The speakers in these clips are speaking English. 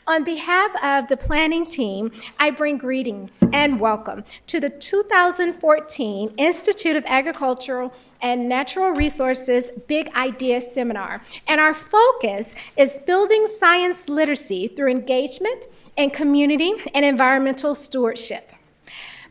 On behalf of the planning team, I bring greetings and welcome to the 2014 Institute of Agricultural and Natural Resources Big Ideas Seminar. And our focus is building science literacy through engagement and community and environmental stewardship.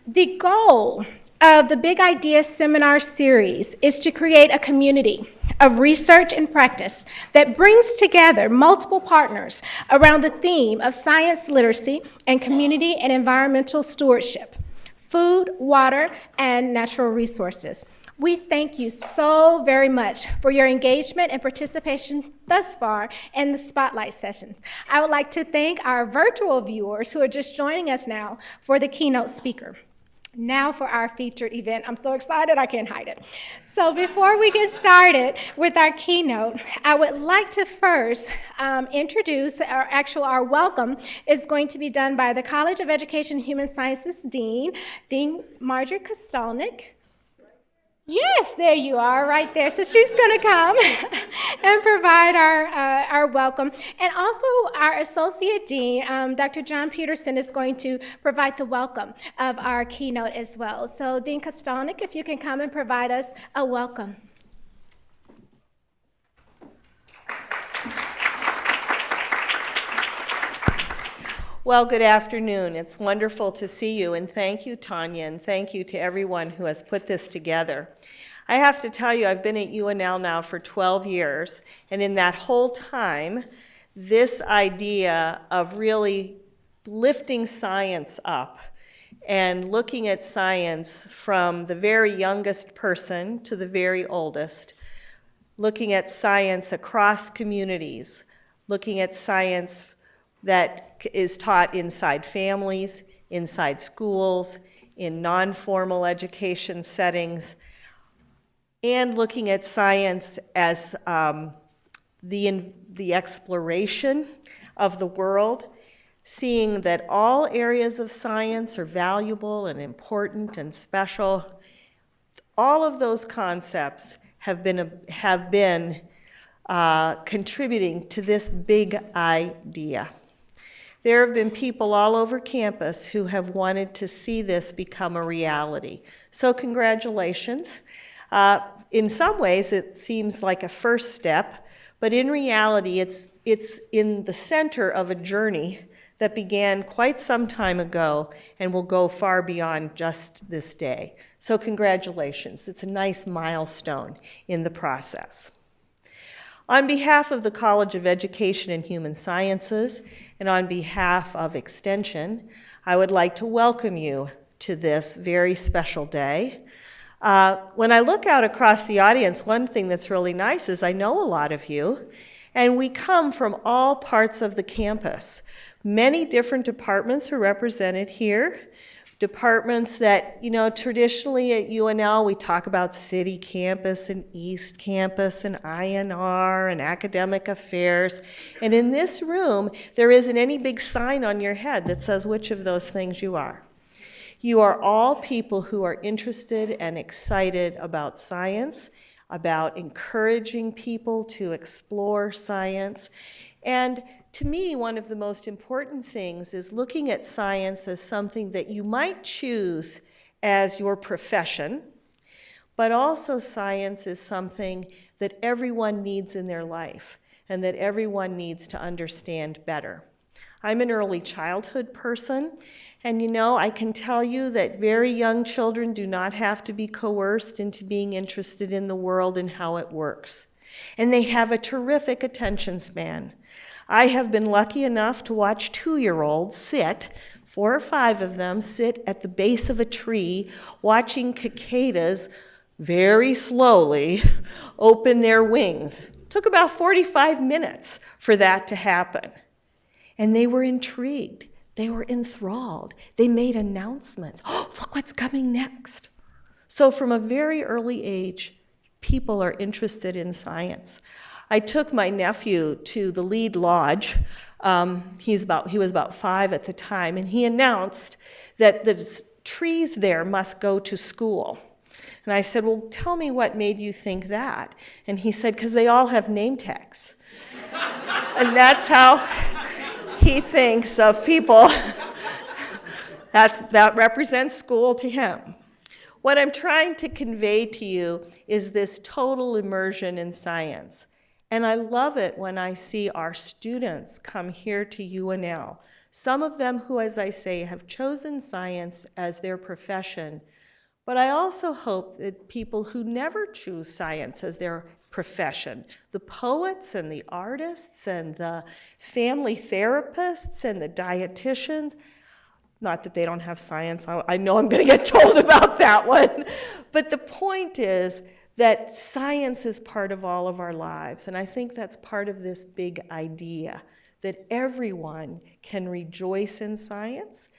The goal of the Big Ideas Seminar series is to create a community of research and practice that brings together multiple partners around the theme of science literacy and community and environmental stewardship, food, water, and natural resources. We thank you so very much for your engagement and participation thus far in the spotlight sessions. I would like to thank our virtual viewers who are just joining us now for the keynote speaker. Now for our featured event. I'm so excited I can't hide it. So before we get started with our keynote, I would like to first introduce, our welcome is going to be done by the College of Education and Human Sciences Dean Rodger Kstelic. Yes, there you are, right there. So she's going to come and provide our welcome. And also our Associate Dean, Dr. John Peterson, is going to provide the welcome of our keynote as well. So Dean Kstelic, if you can come and provide us a welcome. Well, good afternoon. It's wonderful to see you, and thank you, Tanya, and thank you to everyone who has put this together. I have to tell you, I've been at UNL now for 12 years, and in that whole time, this idea of really lifting science up and looking at science from the very youngest person to the very oldest, looking at science across communities, looking at science that is taught inside families, inside schools, in non-formal education settings, and looking at science as the exploration of the world, seeing that all areas of science are valuable and important and special. All of those concepts have been contributing to this big idea. There have been people all over campus who have wanted to see this become a reality. So congratulations. In some ways, it seems like a first step, but in reality, it's in the center of a journey that began quite some time ago and will go far beyond just this day. So congratulations. It's a nice milestone in the process. On behalf of the College of Education and Human Sciences and on behalf of Extension, I would like to welcome you to this very special day. When I look out across the audience, one thing that's really nice is I know a lot of you, and we come from all parts of the campus. Many different departments are represented here. Departments that, traditionally at UNL, we talk about City Campus and East Campus and INR and Academic Affairs. And in this room, there isn't any big sign on your head that says which of those things you are. You are all people who are interested and excited about science, about encouraging people to explore science. And to me, one of the most important things is looking at science as something that you might choose as your profession, but also science is something that everyone needs in their life and that everyone needs to understand better. I'm an early childhood person, and I can tell you that very young children do not have to be coerced into being interested in the world and how it works. And they have a terrific attention span. I have been lucky enough to watch 2-year-olds sit, 4 or 5 of them, sit at the base of a tree watching cicadas very slowly open their wings. It took about 45 minutes for that to happen. And they were intrigued. They were enthralled. They made announcements. Oh, look what's coming next. So from a very early age, people are interested in science. I took my nephew to the lead lodge. He was about 5 at the time, and he announced that the trees there must go to school. And I said, well, tell me what made you think that? And he said, because they all have name tags. And that's how he thinks of people. That represents school to him. What I'm trying to convey to you is this total immersion in science. And I love it when I see our students come here to UNL. Some of them who, as I say, have chosen science as their profession. But I also hope that people who never choose science as their profession, the poets and the artists and the family therapists and the dietitians, not that they don't have science, I know I'm going to get told about that one, but the point is that science is part of all of our lives, and I think that's part of this big idea, that everyone can rejoice in science.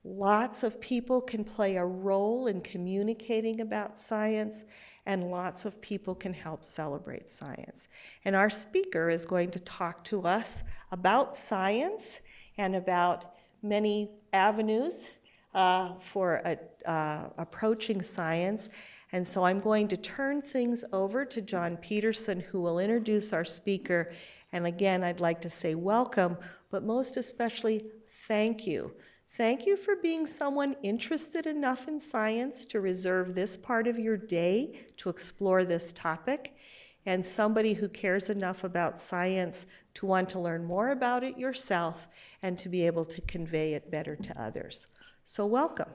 Lots of people can play a role in communicating about science, and lots of people can help celebrate science. And our speaker is going to talk to us about science and about many avenues for approaching science. And so I'm going to turn things over to John Peterson, who will introduce our speaker. And again, I'd like to say welcome, but most especially, thank you. Thank you for being someone interested enough in science to reserve this part of your day to explore this topic, and somebody who cares enough about science to want to learn more about it yourself and to be able to convey it better to others. So welcome.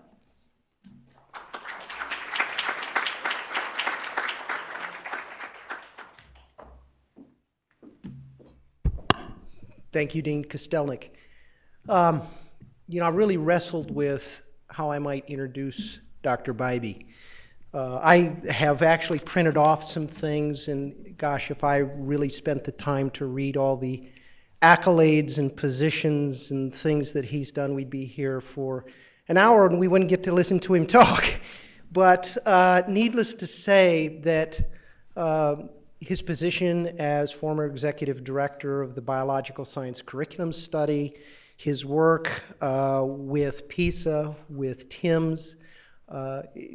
Thank you, Dean Kstelic. I really wrestled with how I might introduce Dr. Bybee. I have actually printed off some things, and gosh, if I really spent the time to read all the accolades and positions and things that he's done, we'd be here for an hour and we wouldn't get to listen to him talk. But needless to say that his position as former executive director of the Biological Science Curriculum Study, his work with PISA, with TIMS,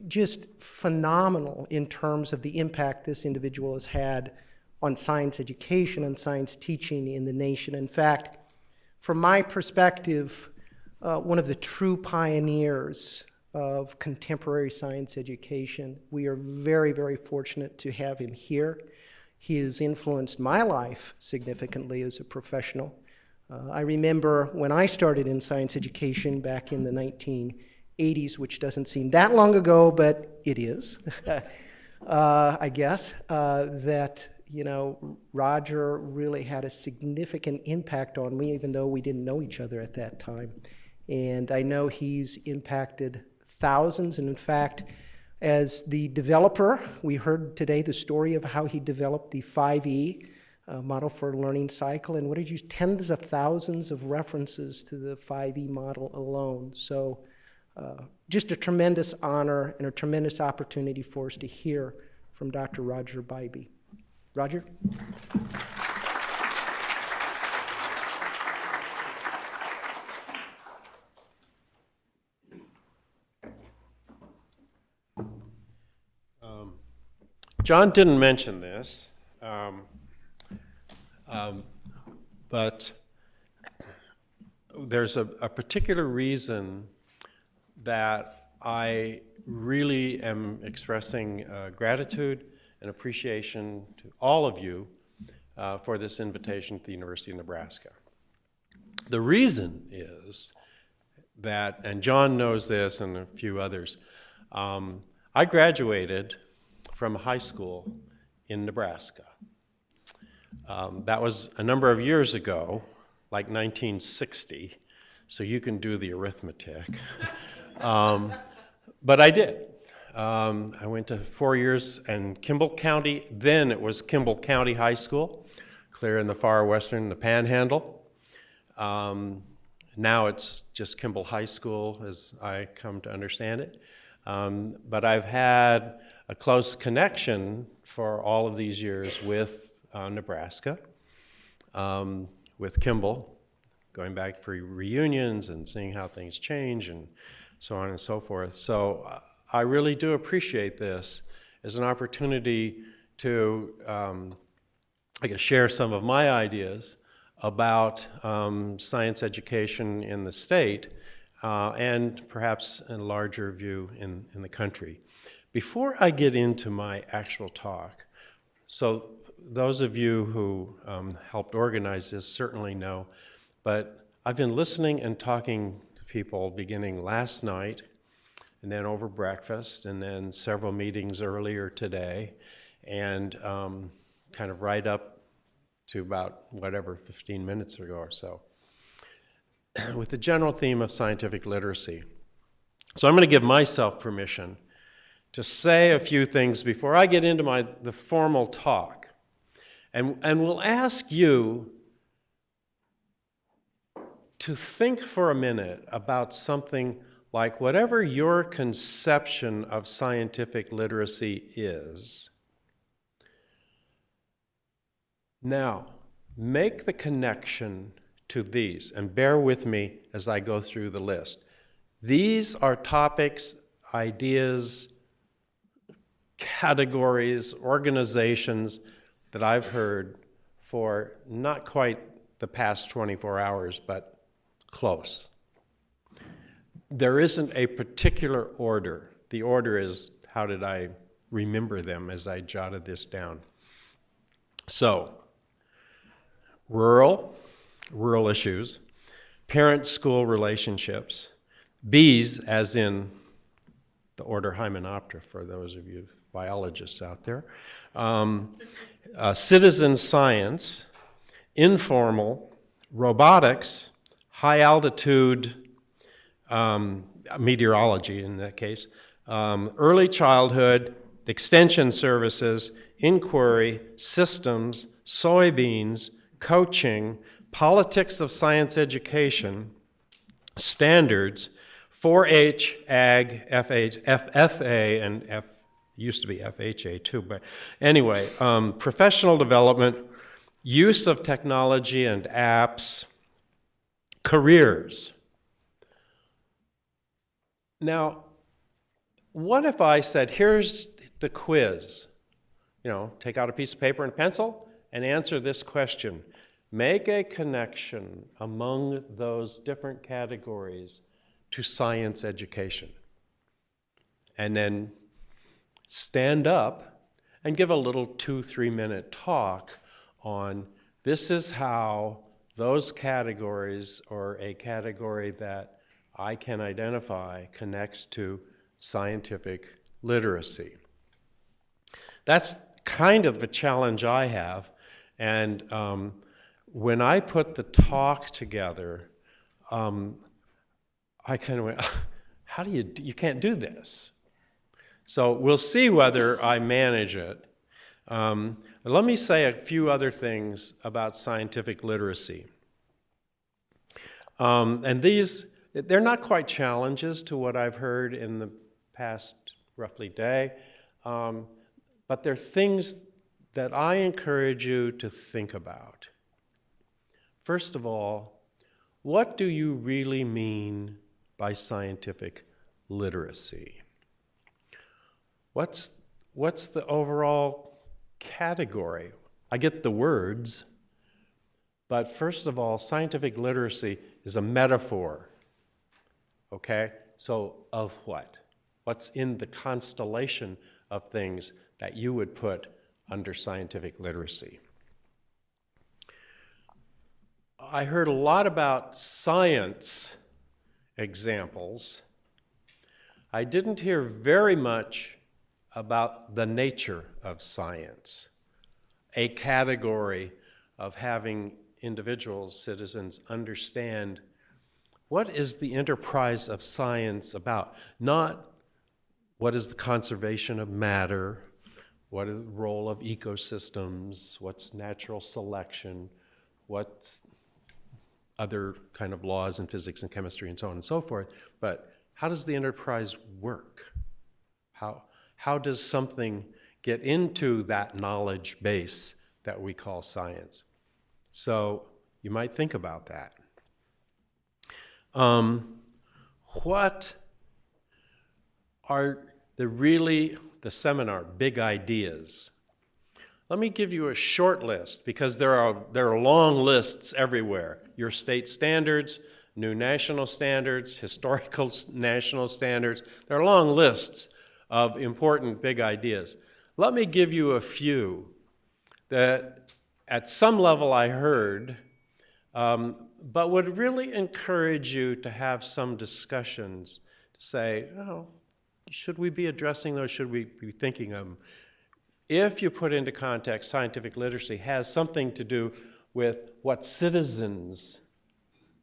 just phenomenal in terms of the impact this individual has had on science education and science teaching in the nation. In fact, from my perspective, one of the true pioneers of contemporary science education. We are very, very fortunate to have him here. He has influenced my life significantly as a professional. I remember when I started in science education back in the 1980s, which doesn't seem that long ago, but it is, I guess, that Rodger really had a significant impact on me, even though we didn't know each other at that time. And I know he's impacted thousands, and in fact, as the developer, we heard today the story of how he developed the 5E model for learning cycle, and what did you, tens of thousands of references to the 5E model alone. So just a tremendous honor and a tremendous opportunity for us to hear from Dr. Rodger Bybee. Rodger? John didn't mention this, but there's a particular reason that I really am expressing gratitude and appreciation to all of you for this invitation to the University of Nebraska. The reason is that, and John knows this and a few others, I graduated from high school in Nebraska. That was a number of years ago, like 1960, so you can do the arithmetic. But I did. I went to 4 years in Kimball County. Then it was Kimball County High School, clear in the far western, the Panhandle. Now it's just Kimball High School, as I come to understand it. But I've had a close connection for all of these years with Nebraska, with Kimball, going back for reunions and seeing how things change and so on and so forth. So I really do appreciate this as an opportunity to, I guess, share some of my ideas about science education in the state and perhaps in a larger view in the country. Before I get into my actual talk, so those of you who helped organize this certainly know, but I've been listening and talking to people beginning last night, and then over breakfast, and then several meetings earlier today, and kind of right up to about 15 minutes ago or so, with the general theme of scientific literacy. So I'm going to give myself permission to say a few things before I get into the formal talk. And we'll ask you to think for a minute about something like whatever your conception of scientific literacy is. Now, make the connection to these, and bear with me as I go through the list. These are topics, ideas, categories, organizations that I've heard for not quite the past 24 hours, but close. There isn't a particular order. The order is, how did I remember them as I jotted this down? So, rural issues, parent-school relationships, bees, as in the order Hymenoptera, for those of you biologists out there, citizen science, informal, robotics, high-altitude meteorology in that case, early childhood, extension services, inquiry, systems, soybeans, coaching, politics of science education, standards, 4-H, Ag, FFA, and used to be FHA too, but anyway, professional development, use of technology and apps, careers. Now, what if I said, here's the quiz? Take out a piece of paper and pencil and answer this question. Make a connection among those different categories to science education. And then stand up and give a little 2-3 minute talk on this is how those categories, or a category that I can identify, connects to scientific literacy. That's kind of the challenge I have, and when I put the talk together, I kind of went, how do you can't do this. So we'll see whether I manage it. Let me say a few other things about scientific literacy. And these, they're not quite challenges to what I've heard in the past roughly day, but they're things that I encourage you to think about. First of all, what do you really mean by scientific literacy? What's the overall category? I get the words, but first of all, scientific literacy is a metaphor, okay? So of what? What's in the constellation of things that you would put under scientific literacy? I heard a lot about science examples. I didn't hear very much about the nature of science, a category of having individuals, citizens, understand what is the enterprise of science about, not what is the conservation of matter, what is the role of ecosystems, what's natural selection, what's other kind of laws in physics and chemistry and so on and so forth, but how does the enterprise work? How does something get into that knowledge base that we call science? So you might think about that. What are the seminar, big ideas? Let me give you a short list, because there are long lists everywhere. Your state standards, new national standards, historical national standards. There are long lists of important big ideas. Let me give you a few that at some level I heard, but would really encourage you to have some discussions to say, oh, should we be addressing those? Should we be thinking of them? If you put into context, scientific literacy has something to do with what citizens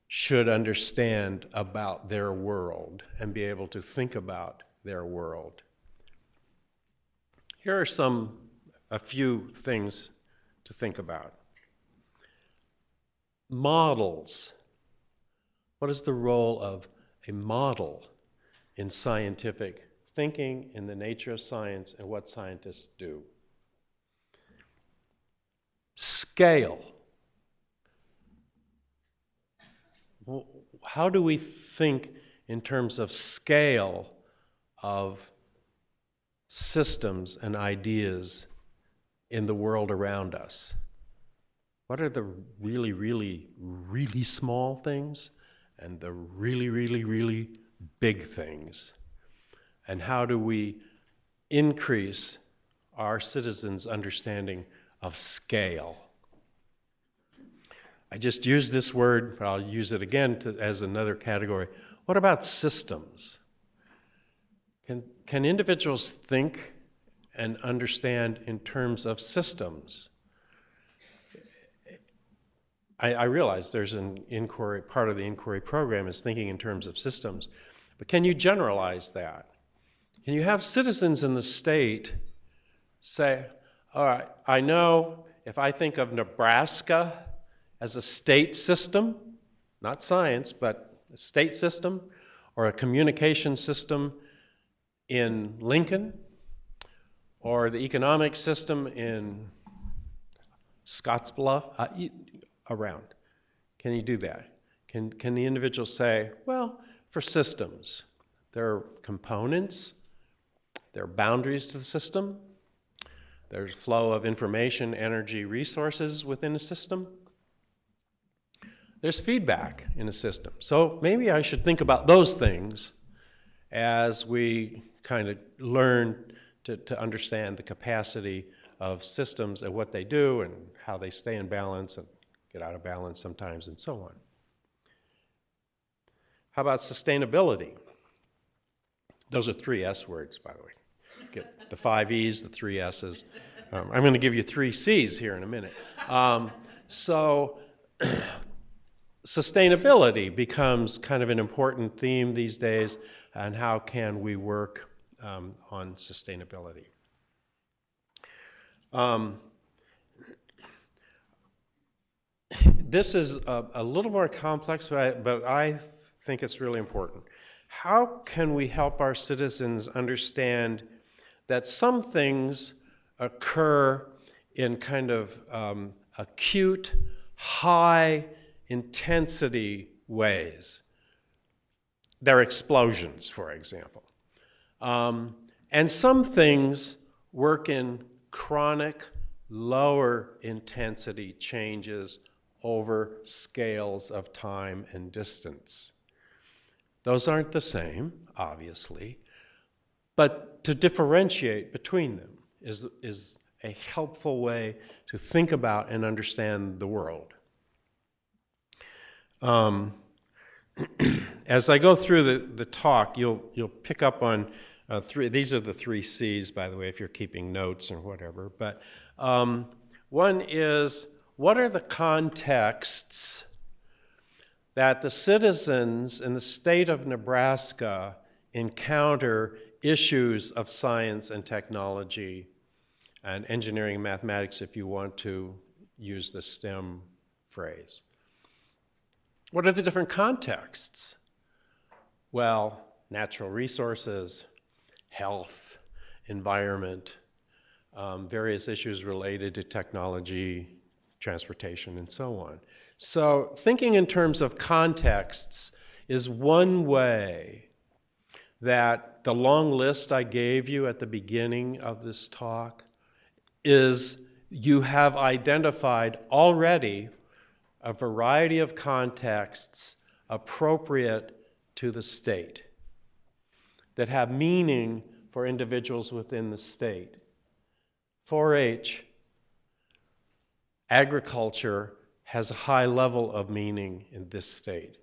should understand about their world and be able to think about their world. Here are a few things to think about. Models. What is the role of a model in scientific thinking, in the nature of science, and what scientists do? Scale. How do we think in terms of scale of systems and ideas in the world around us? What are the really, really, really small things and the really, really, really big things? And how do we increase our citizens' understanding of scale? I just used this word, but I'll use it again as another category. What about systems? Can individuals think and understand in terms of systems? I realize there's an inquiry, part of the inquiry program is thinking in terms of systems, but can you generalize that? Can you have citizens in the state say, all right, I know if I think of Nebraska as a state system, not science, but a state system, or a communication system in Lincoln, or the economic system in Scottsbluff, around. Can you do that? Can the individual say, well, for systems, there are components, there are boundaries to the system, there's flow of information, energy, resources within a system, there's feedback in a system. So maybe I should think about those things as we kind of learn to understand the capacity of systems and what they do and how they stay in balance and get out of balance sometimes and so on. How about sustainability? Those are 3 S words, by the way. Get the 5 E's, the 3 S's. I'm going to give you 3 C's here in a minute. Sustainability becomes kind of an important theme these days, and how can we work on sustainability? This is a little more complex, but I think it's really important. How can we help our citizens understand that some things occur in kind of acute, high-intensity ways? They're explosions, for example. And some things work in chronic, lower-intensity changes over scales of time and distance. Those aren't the same, obviously, but to differentiate between them is a helpful way to think about and understand the world. As I go through the talk, you'll pick up on 3. These are the 3 C's, by the way, if you're keeping notes or whatever. But one is, what are the contexts that the citizens in the state of Nebraska encounter issues of science and technology and engineering and mathematics, if you want to use the STEM phrase? What are the different contexts? Well, natural resources, health, environment, various issues related to technology, transportation, and so on. So thinking in terms of contexts is one way that the long list I gave you at the beginning of this talk is you have identified already a variety of contexts appropriate to the state that have meaning for individuals within the state. 4-H, agriculture has a high level of meaning in this state.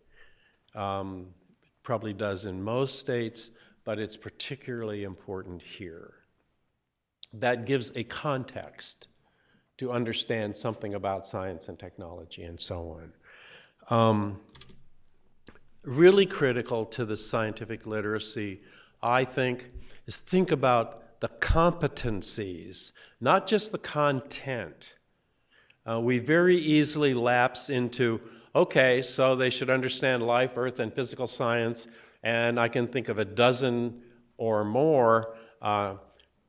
Probably does in most states, but it's particularly important here. That gives a context to understand something about science and technology and so on. Really critical to the scientific literacy, I think, is think about the competencies, not just the content. We very easily lapse into, okay, so they should understand life, earth, and physical science, and I can think of a dozen or more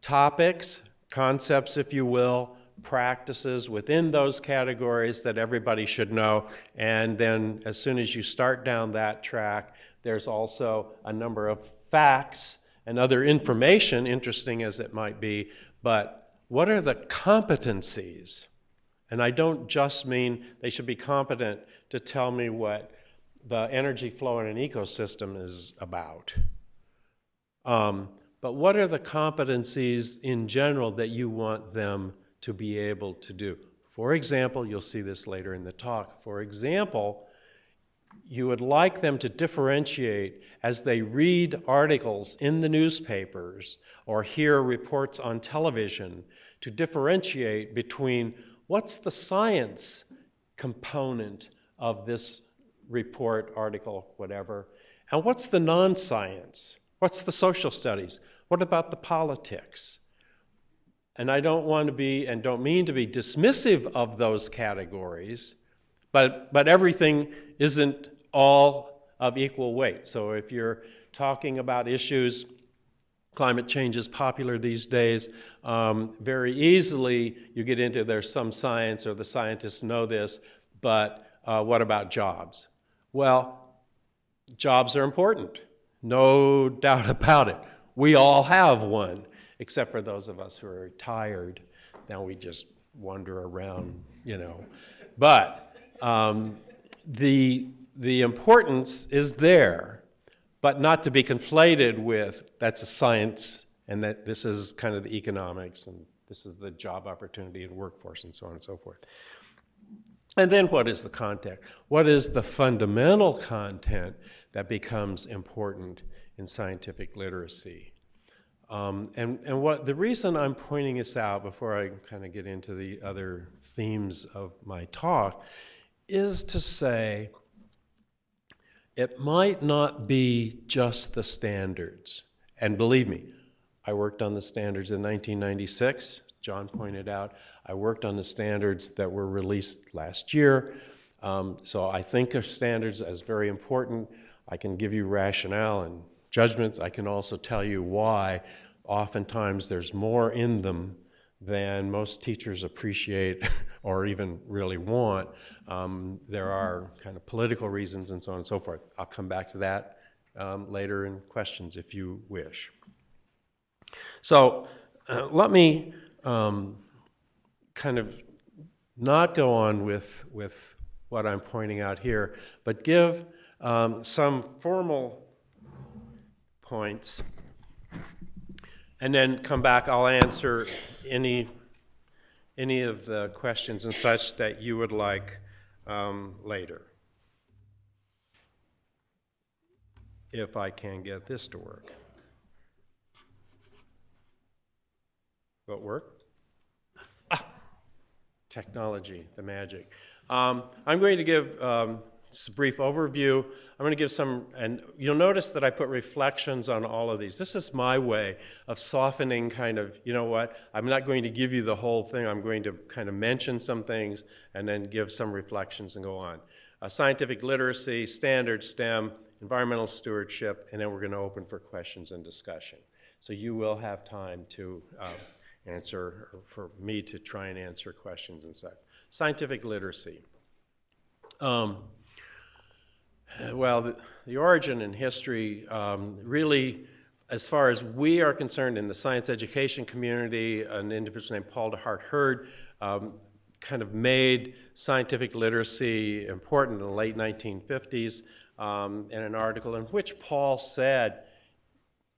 topics, concepts, if you will, practices within those categories that everybody should know. And then as soon as you start down that track, there's also a number of facts and other information, interesting as it might be, but what are the competencies? And I don't just mean they should be competent to tell me what the energy flow in an ecosystem is about. But what are the competencies in general that you want them to be able to do? For example, you'll see this later in the talk. For example, you would like them to differentiate as they read articles in the newspapers or hear reports on television, to differentiate between what's the science component of this report, article, whatever, and what's the non-science? What's the social studies? What about the politics? And I don't want to be, and don't mean to be, dismissive of those categories, but everything isn't all of equal weight. So if you're talking about issues, climate change is popular these days, very easily you get into there's some science or the scientists know this, but what about jobs? Well, jobs are important, no doubt about it. We all have one, except for those of us who are retired. Now we just wander around, you know. But the importance is there, but not to be conflated with that's a science and that this is kind of the economics and this is the job opportunity and workforce and so on and so forth. And then what is the content? What is the fundamental content that becomes important in scientific literacy? And what the reason I'm pointing this out before I kind of get into the other themes of my talk is to say it might not be just the standards. And believe me, I worked on the standards in 1996. John pointed out, I worked on the standards that were released last year. So I think of standards as very important. I can give you rationale and judgments. I can also tell you why oftentimes there's more in them than most teachers appreciate or even really want. There are kind of political reasons and so on and so forth. I'll come back to that later in questions if you wish. So let me kind of not go on with what I'm pointing out here, but give some formal points, and then come back. I'll answer any of the questions and such that you would like later, if I can get this to work. Will it work? Technology, the magic. I'm going to give just a brief overview. I'm going to give some, and you'll notice that I put reflections on all of these. This is my way of softening kind of, you know what, I'm not going to give you the whole thing. I'm going to kind of mention some things and then give some reflections and go on. Scientific literacy, standards, STEM, environmental stewardship, and then we're going to open for questions and discussion. So you will have time to answer, or for me to try and answer questions and such. Scientific literacy. Well, the origin and history really as far as we are concerned in the science education community, an individual named Paul DeHart Hurd kind of made scientific literacy important in the late 1950s in an article in which Paul said,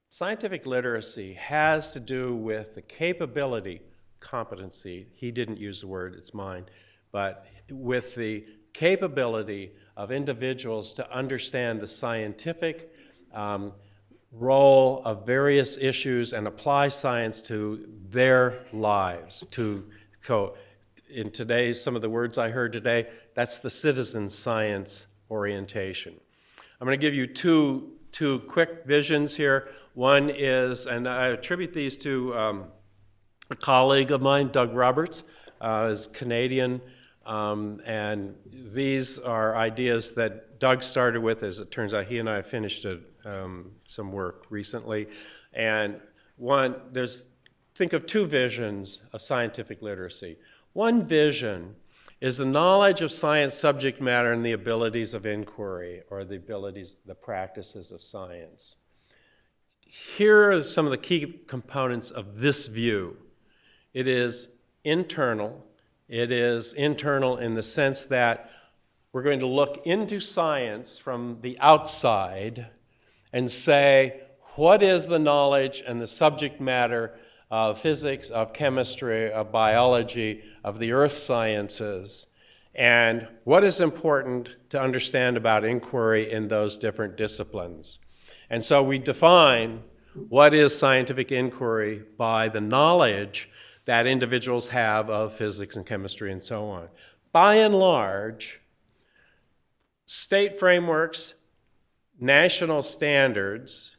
scientific literacy has to do with the capability, competency, he didn't use the word, it's mine, but with the capability of individuals to understand the scientific role of various issues and apply science to their lives. In today's, some of the words I heard today, that's the citizen science orientation. I'm going to give you two quick visions here. One is, and I attribute these to a colleague of mine, Doug Roberts, is Canadian, and these are ideas that Doug started with. As it turns out, he and I finished some work recently. And think of two visions of scientific literacy. One vision is the knowledge of science subject matter and the abilities of inquiry, or the practices of science. Here are some of the key components of this view. It is internal. It is internal in the sense that we're going to look into science from the outside and say, what is the knowledge and the subject matter of physics, of chemistry, of biology, of the earth sciences, and what is important to understand about inquiry in those different disciplines. And so we define what is scientific inquiry by the knowledge that individuals have of physics and chemistry and so on. By and large, state frameworks, national standards,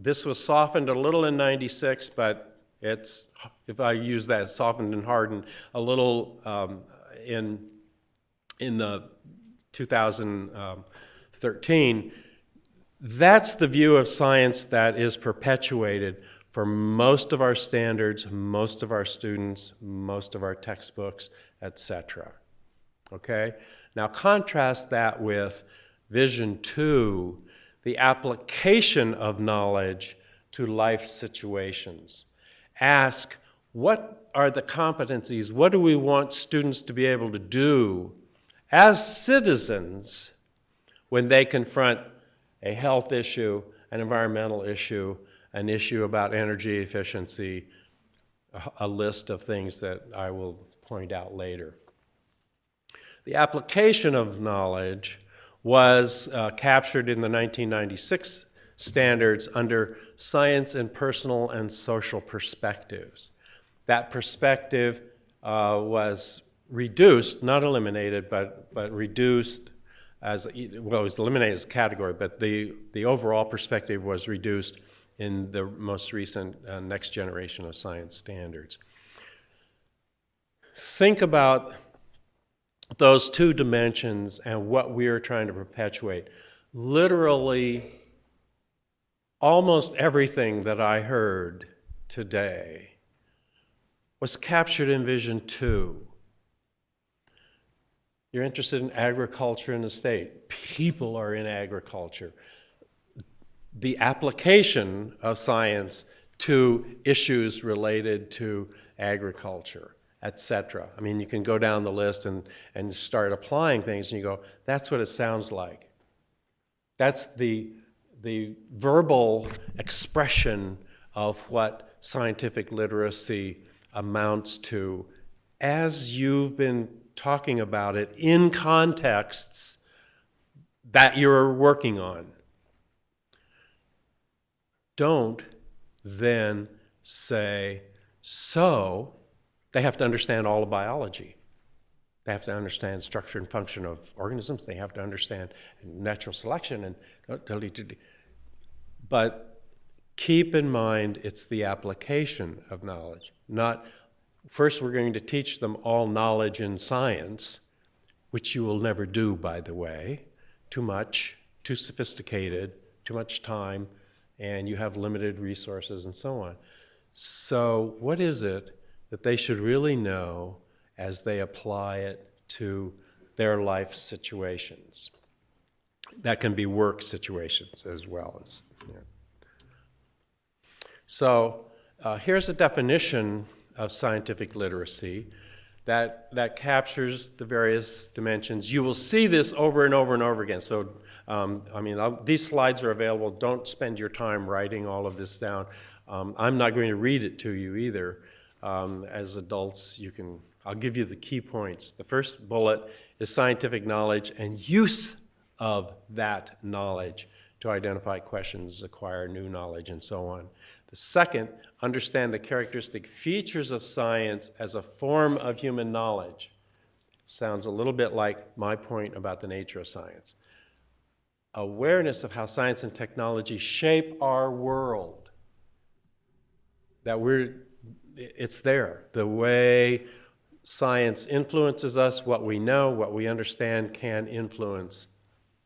this was softened a little in '96, but it's, if I use that, softened and hardened a little in the 2013. That's the view of science that is perpetuated for most of our standards, most of our students, most of our textbooks, etc. Okay? Now contrast that with Vision 2, the application of knowledge to life situations. Ask, what are the competencies? What do we want students to be able to do as citizens when they confront a health issue, an environmental issue, an issue about energy efficiency, a list of things that I will point out later. The application of knowledge was captured in the 1996 standards under science and personal and social perspectives. That perspective was reduced, not eliminated, but reduced as, well, it was eliminated as a category, but the overall perspective was reduced in the most recent next generation of science standards. Think about those two dimensions and what we are trying to perpetuate. Literally, almost everything that I heard today was captured in Vision 2. You're interested in agriculture in the state. People are in agriculture. The application of science to issues related to agriculture, etc. I mean, you can go down the list and start applying things, and you go, that's what it sounds like. That's the verbal expression of what scientific literacy amounts to as you've been talking about it in contexts that you're working on. Don't then say, so they have to understand all of biology. They have to understand structure and function of organisms. They have to understand natural selection. But keep in mind it's the application of knowledge. Not, first we're going to teach them all knowledge in science, which you will never do, by the way. Too much, too sophisticated, too much time, and you have limited resources and so on. So what is it that they should really know as they apply it to their life situations? That can be work situations as well as, So here's a definition of scientific literacy that captures the various dimensions. You will see this over and over and over again. So, these slides are available. Don't spend your time writing all of this down. I'm not going to read it to you either. As adults, I'll give you the key points. The first bullet is scientific knowledge and use of that knowledge to identify questions, acquire new knowledge, and so on. The second, understand the characteristic features of science as a form of human knowledge. Sounds a little bit like my point about the nature of science. Awareness of how science and technology shape our world. It's there. The way science influences us, what we know, what we understand can influence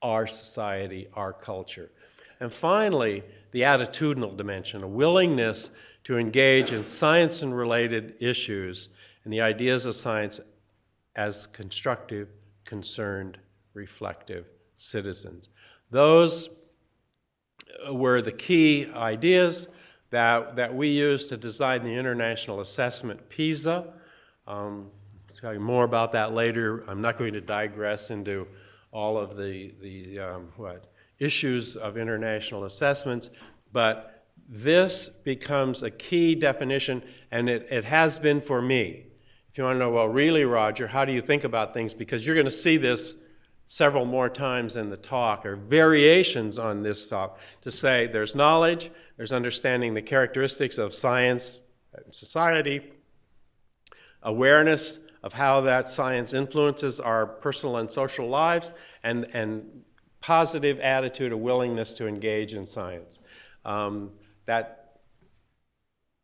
our society, our culture. And finally, the attitudinal dimension, a willingness to engage in science and related issues and the ideas of science as constructive, concerned, reflective citizens. Those were the key ideas that we used to design the international assessment PISA. I'll tell you more about that later. I'm not going to digress into all of the issues of international assessments, but this becomes a key definition, and it has been for me. If you want to know, well, really, Rodger, how do you think about things? Because you're going to see this several more times in the talk, or variations on this talk, to say there's knowledge, there's understanding the characteristics of science and society, awareness of how that science influences our personal and social lives, and positive attitude, a willingness to engage in science.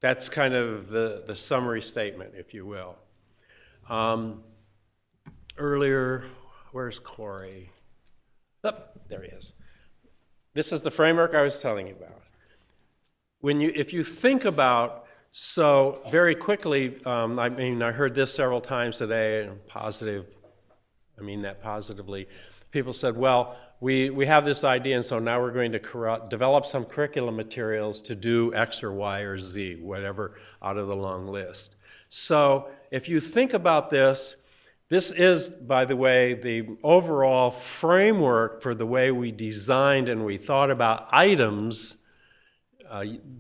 That's kind of the summary statement, if you will. Earlier, where's Corey? Oh, there he is. This is the framework I was telling you about. If you think about, so very quickly, I heard this several times today, and positive, I mean that positively. People said, well, we have this idea, and so now we're going to develop some curriculum materials to do X or Y or Z, whatever, out of the long list. So if you think about this, this is, by the way, the overall framework for the way we designed and we thought about items.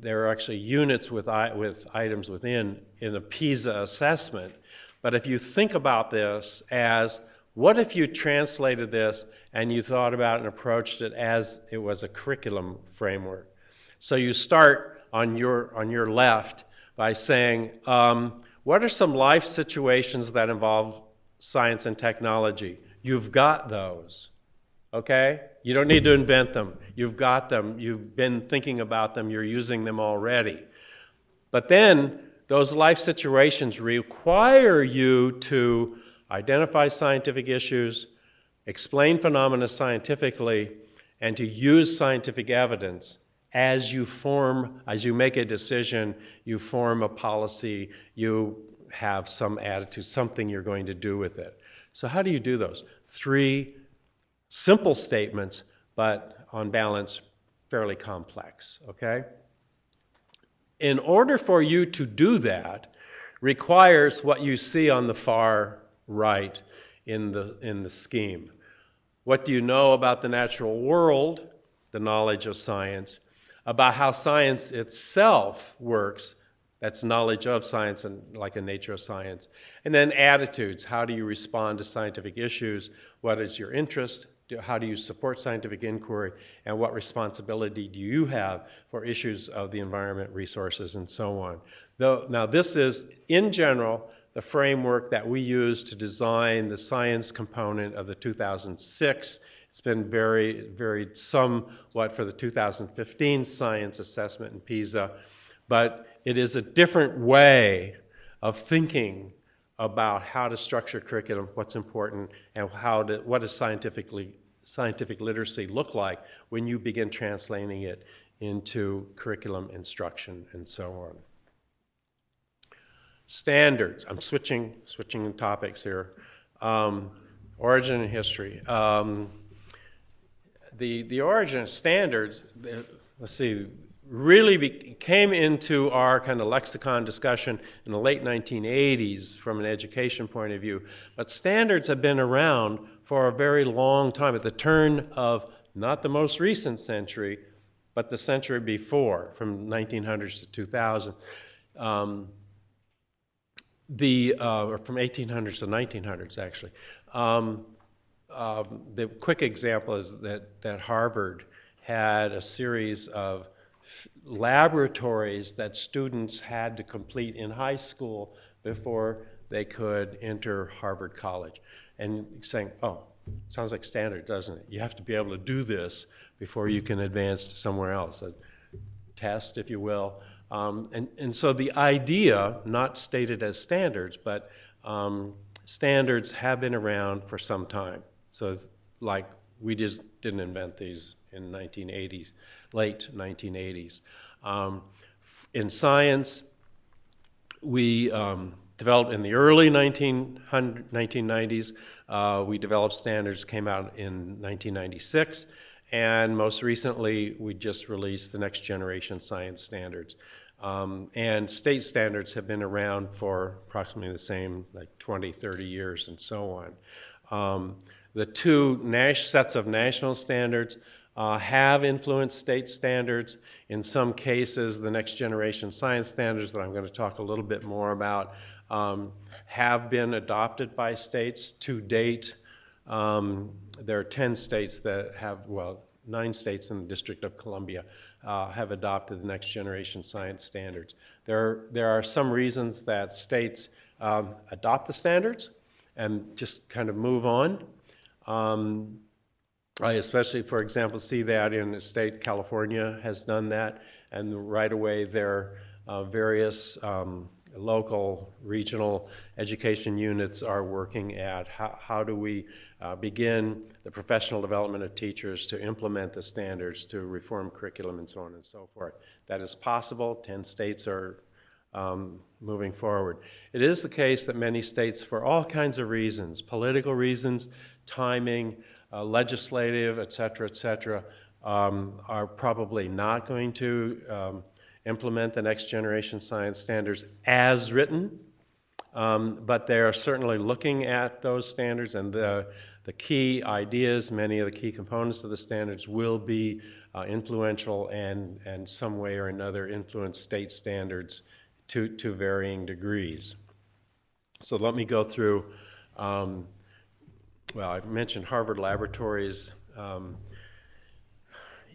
There are actually units with items within in a PISA assessment. But if you think about this as, what if you translated this and you thought about and approached it as it was a curriculum framework? So you start on your left by saying, what are some life situations that involve science and technology? You've got those, okay? You don't need to invent them. You've got them. You've been thinking about them. You're using them already. But then those life situations require you to identify scientific issues, explain phenomena scientifically, and to use scientific evidence as you make a decision, you form a policy, you have some attitude, something you're going to do with it. So how do you do those? 3 simple statements, but on balance, fairly complex, okay? In order for you to do that, requires what you see on the far right in the scheme. What do you know about the natural world, the knowledge of science, about how science itself works, that's knowledge of science and like a nature of science. And then attitudes, how do you respond to scientific issues? What is your interest? How do you support scientific inquiry? And what responsibility do you have for issues of the environment, resources, and so on? Now this is, in general, the framework that we use to design the science component of the 2006. It's been varied somewhat for the 2015 science assessment in PISA, but it is a different way of thinking about how to structure curriculum, what's important, and what does scientific literacy look like when you begin translating it into curriculum instruction and so on. Standards. I'm switching topics here. Origin and history. The origin of standards, let's see, really came into our kind of lexicon discussion in the late 1980s from an education point of view. But standards have been around for a very long time, at the turn of not the most recent century, but the century before, from 1900s to 2000. Or from 1800s to 1900s, actually. The quick example is that Harvard had a series of laboratories that students had to complete in high school before they could enter Harvard College. And saying, oh, sounds like standard, doesn't it? You have to be able to do this before you can advance to somewhere else, a test, if you will. And so the idea, not stated as standards, but standards have been around for some time. So it's like we just didn't invent these in 1980s, late 1980s. In science, we developed in the early 1990s, we developed standards, came out in 1996, and most recently we just released the next generation science standards. And state standards have been around for approximately the same, like 20, 30 years and so on. The two sets of national standards have influenced state standards. In some cases, the next generation science standards that I'm going to talk a little bit more about have been adopted by states to date. There are 10 states that have, well, 9 states in the District of Columbia have adopted the next generation science standards. There are some reasons that states adopt the standards and just kind of move on. I especially, for example, see that in the state California has done that, and right away there are various local, regional education units are working at how do we begin the professional development of teachers to implement the standards, to reform curriculum and so on and so forth. That is possible. 10 states are moving forward. It is the case that many states, for all kinds of reasons, political reasons, timing, legislative, et cetera, are probably not going to implement the next generation science standards as written, but they are certainly looking at those standards, and the key ideas, many of the key components of the standards will be influential and some way or another influence state standards to varying degrees. So let me go through, well, I mentioned Harvard Laboratories,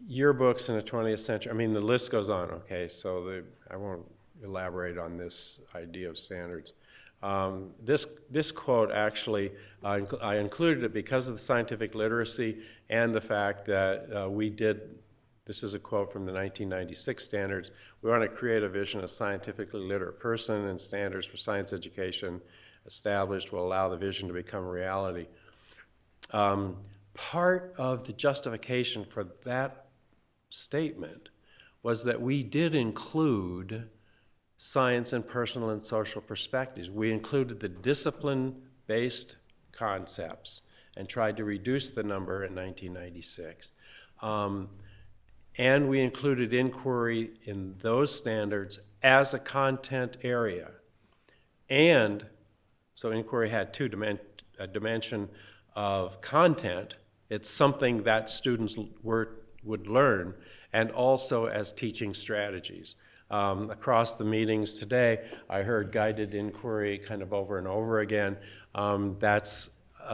yearbooks in the 20th century. I mean, the list goes on, okay, so I won't elaborate on this idea of standards. This quote actually, I included it because of the scientific literacy and the fact that this is a quote from the 1996 standards, we want to create a vision of scientifically literate person, and standards for science education established will allow the vision to become a reality. Part of the justification for that statement was that we did include science and personal and social perspectives. We included the discipline-based concepts and tried to reduce the number in 1996. And we included inquiry in those standards as a content area. And so inquiry had a dimension of content. It's something that students would learn, and also as teaching strategies. Across the meetings today, I heard guided inquiry kind of over and over again. That's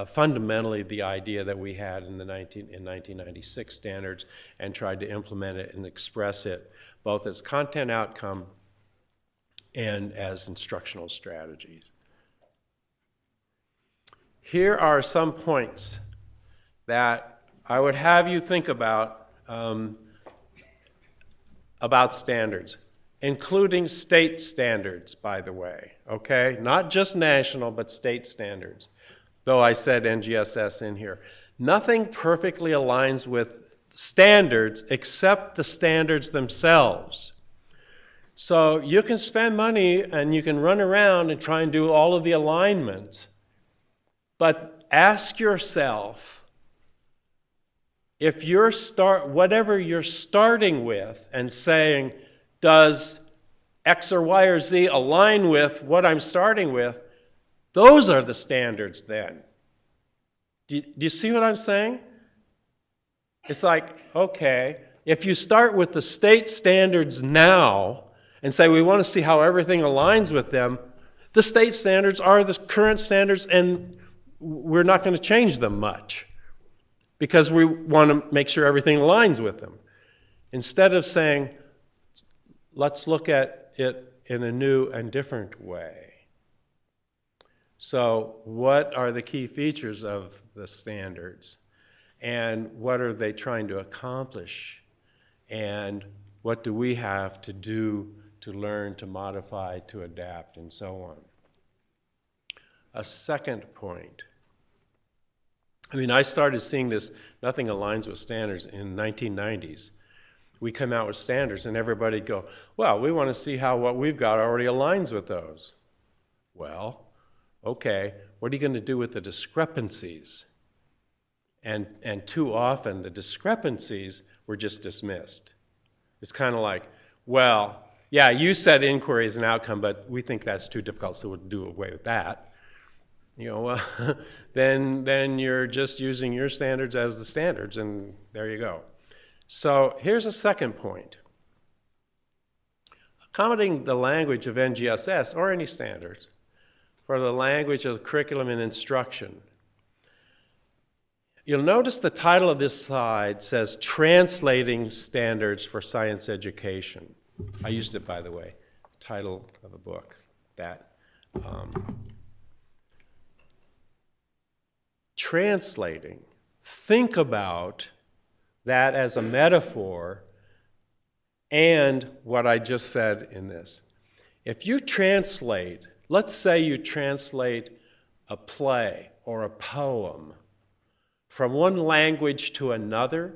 fundamentally the idea that we had in 1996 standards, and tried to implement it and express it both as content outcome and as instructional strategies. Here are some points that I would have you think about standards, including state standards, by the way, okay? Not just national, but state standards, though I said NGSS in here. Nothing perfectly aligns with standards except the standards themselves. So you can spend money and you can run around and try and do all of the alignment, but ask yourself, if whatever you're starting with and saying, does X or Y or Z align with what I'm starting with, those are the standards then. Do you see what I'm saying? It's like, okay, if you start with the state standards now and say we want to see how everything aligns with them, the state standards are the current standards and we're not going to change them much because we want to make sure everything aligns with them. Instead of saying, let's look at it in a new and different way. So what are the key features of the standards? And what are they trying to accomplish? And what do we have to do to learn, to modify, to adapt, and so on? A second point. I started seeing this, nothing aligns with standards, in 1990s. We come out with standards and everybody'd go, well, we want to see how what we've got already aligns with those. Well, okay, what are you going to do with the discrepancies? And too often the discrepancies were just dismissed. It's kind of like, well, yeah, you said inquiry is an outcome, but we think that's too difficult, so we'll do away with that. Well, then you're just using your standards as the standards, and there you go. So here's a second point. Accommodating the language of NGSS, or any standards, for the language of curriculum and instruction. You'll notice the title of this slide says Translating Standards for Science Education. I used it, by the way, title of a book. Translating. Think about that as a metaphor and what I just said in this. If you translate, let's say you translate a play or a poem from one language to another,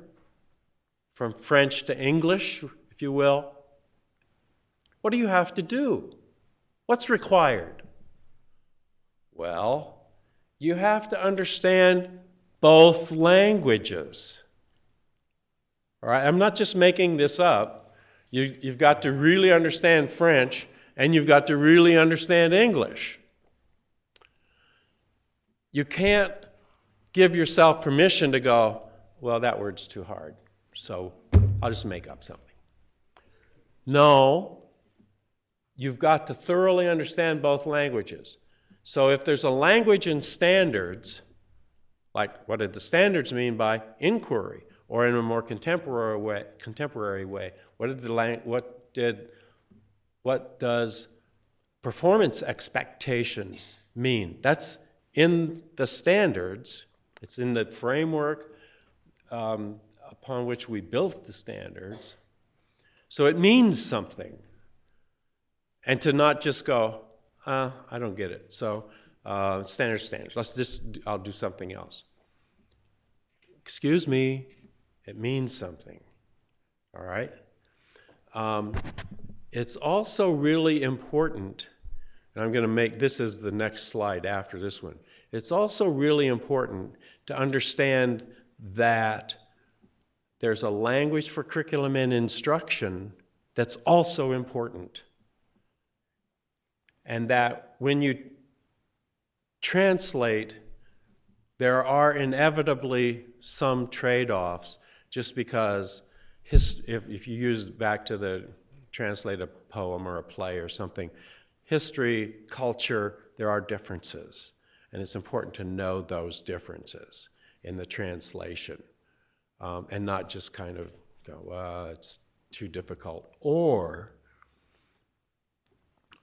from French to English, if you will, what do you have to do? What's required? Well, you have to understand both languages. All right, I'm not just making this up. You've got to really understand French, and you've got to really understand English. You can't give yourself permission to go, well, that word's too hard, so I'll just make up something. No, you've got to thoroughly understand both languages. So if there's a language in standards, like what did the standards mean by inquiry, or in a more contemporary way, what does performance expectations mean? That's in the standards. It's in the framework upon which we built the standards. So it means something. And to not just go, I don't get it. So standards. I'll do something else. Excuse me, it means something. All right? It's also really important, and I'm going to make this as the next slide after this one. It's also really important to understand that there's a language for curriculum and instruction that's also important. And that when you translate, there are inevitably some trade-offs, just because if you use back to the translate a poem or a play or something, history, culture, there are differences. And it's important to know those differences in the translation and not just kind of go, it's too difficult. Or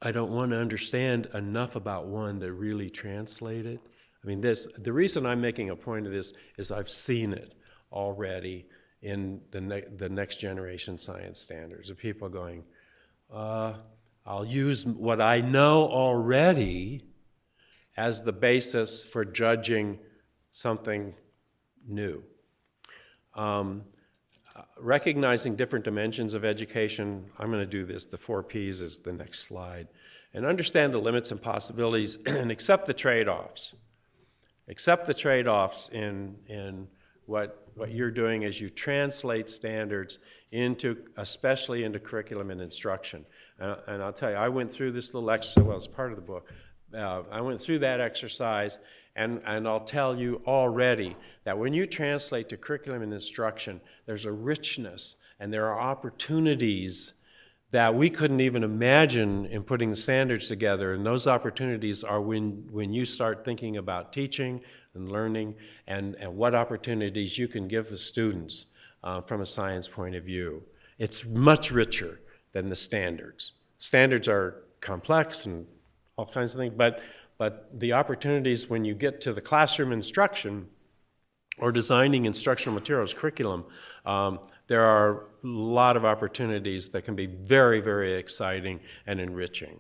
I don't want to understand enough about one to really translate it. The reason I'm making a point of this is I've seen it already in the next generation science standards of people going, I'll use what I know already as the basis for judging something new. Recognizing different dimensions of education, I'm going to do this, the 4 Ps is the next slide, and understand the limits and possibilities and accept the trade-offs. Accept the trade-offs in what you're doing is you translate standards especially into curriculum and instruction. And I'll tell you, I went through this little exercise, well, it's part of the book. I went through that exercise, and I'll tell you already that when you translate to curriculum and instruction, there's a richness and there are opportunities that we couldn't even imagine in putting the standards together. And those opportunities are when you start thinking about teaching and learning and what opportunities you can give the students from a science point of view. It's much richer than the standards. Standards are complex and all kinds of things, but the opportunities when you get to the classroom instruction or designing instructional materials, curriculum, there are a lot of opportunities that can be very, very exciting and enriching.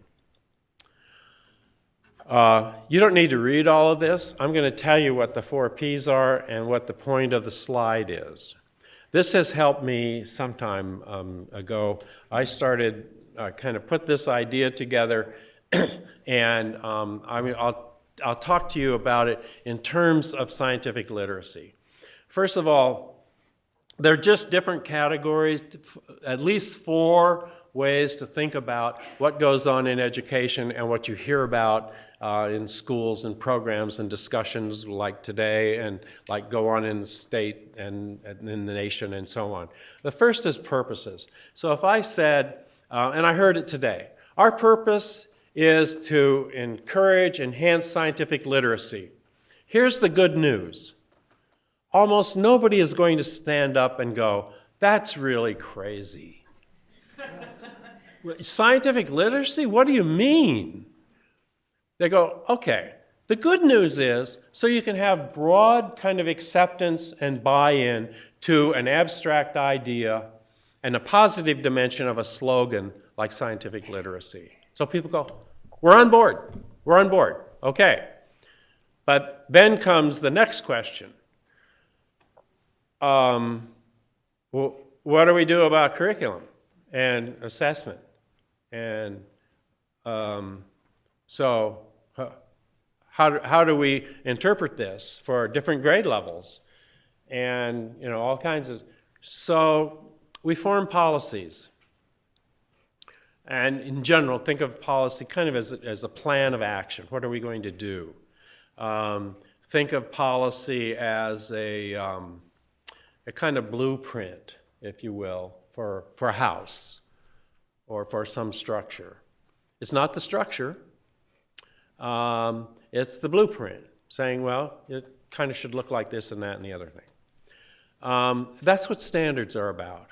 You don't need to read all of this. I'm going to tell you what the 4 Ps are and what the point of the slide is. This has helped me some time ago. I started kind of put this idea together, and I'll talk to you about it in terms of scientific literacy. First of all, they're just different categories, at least 4 ways to think about what goes on in education and what you hear about in schools and programs and discussions like today and like go on in the state and in the nation and so on. The first is purposes. So if I said, and I heard it today, our purpose is to encourage enhanced scientific literacy. Here's the good news. Almost nobody is going to stand up and go, that's really crazy. Scientific literacy? What do you mean? They go, okay, the good news is, so you can have broad kind of acceptance and buy-in to an abstract idea and a positive dimension of a slogan like scientific literacy. So people go, we're on board, okay. But then comes the next question. Well, what do we do about curriculum and assessment? And so how do we interpret this for different grade levels? And, all kinds of... So we form policies. And in general, think of policy kind of as a plan of action. What are we going to do? Think of policy as a kind of blueprint, if you will, for a house or for some structure. It's not the structure. It's the blueprint, saying, well, it kind of should look like this and that and the other thing. That's what standards are about.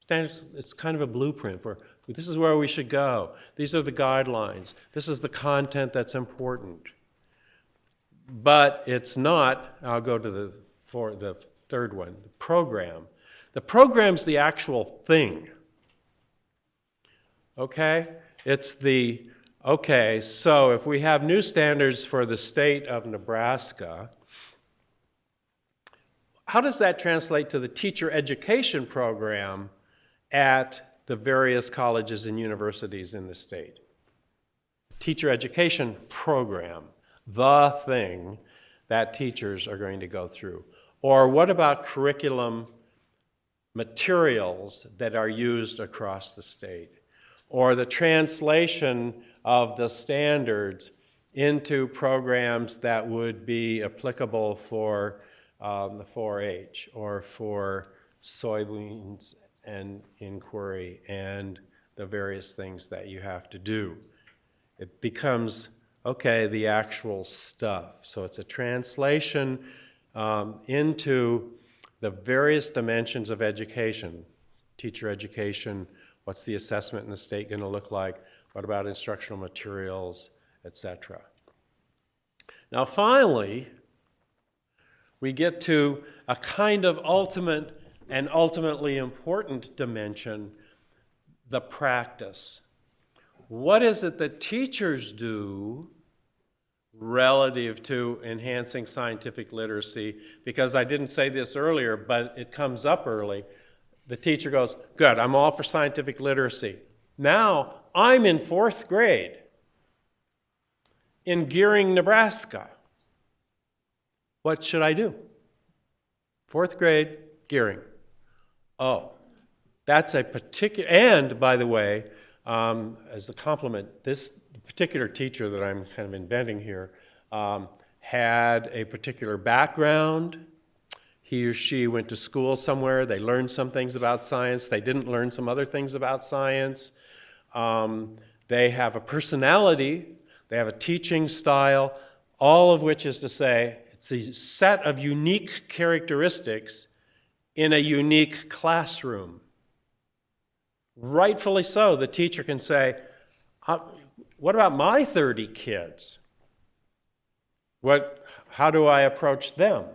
Standards, it's kind of a blueprint for this is where we should go. These are the guidelines. This is the content that's important. But it's not, I'll go to the third one, the program. The program's the actual thing. Okay? It's the, okay, so if we have new standards for the state of Nebraska, how does that translate to the teacher education program at the various colleges and universities in the state? Teacher education program, the thing that teachers are going to go through. Or what about curriculum materials that are used across the state? Or the translation of the standards into programs that would be applicable for the 4-H or for soybeans and inquiry and the various things that you have to do. It becomes, okay, the actual stuff. So it's a translation into the various dimensions of education. Teacher education, what's the assessment in the state going to look like? What about instructional materials, etc. Now finally, we get to a kind of ultimate and ultimately important dimension, the practice. What is it that teachers do relative to enhancing scientific literacy? Because I didn't say this earlier, but it comes up early. The teacher goes, good, I'm all for scientific literacy. Now, I'm in 4th grade in Gearing, Nebraska. What should I do? Fourth grade, gearing. Oh, that's a particular, and by the way, as a compliment, this particular teacher that I'm kind of inventing here had a particular background. He or she went to school somewhere. They learned some things about science. They didn't learn some other things about science. They have a personality. They have a teaching style, all of which is to say it's a set of unique characteristics in a unique classroom. Rightfully so, the teacher can say, what about my 30 kids? How do I approach them?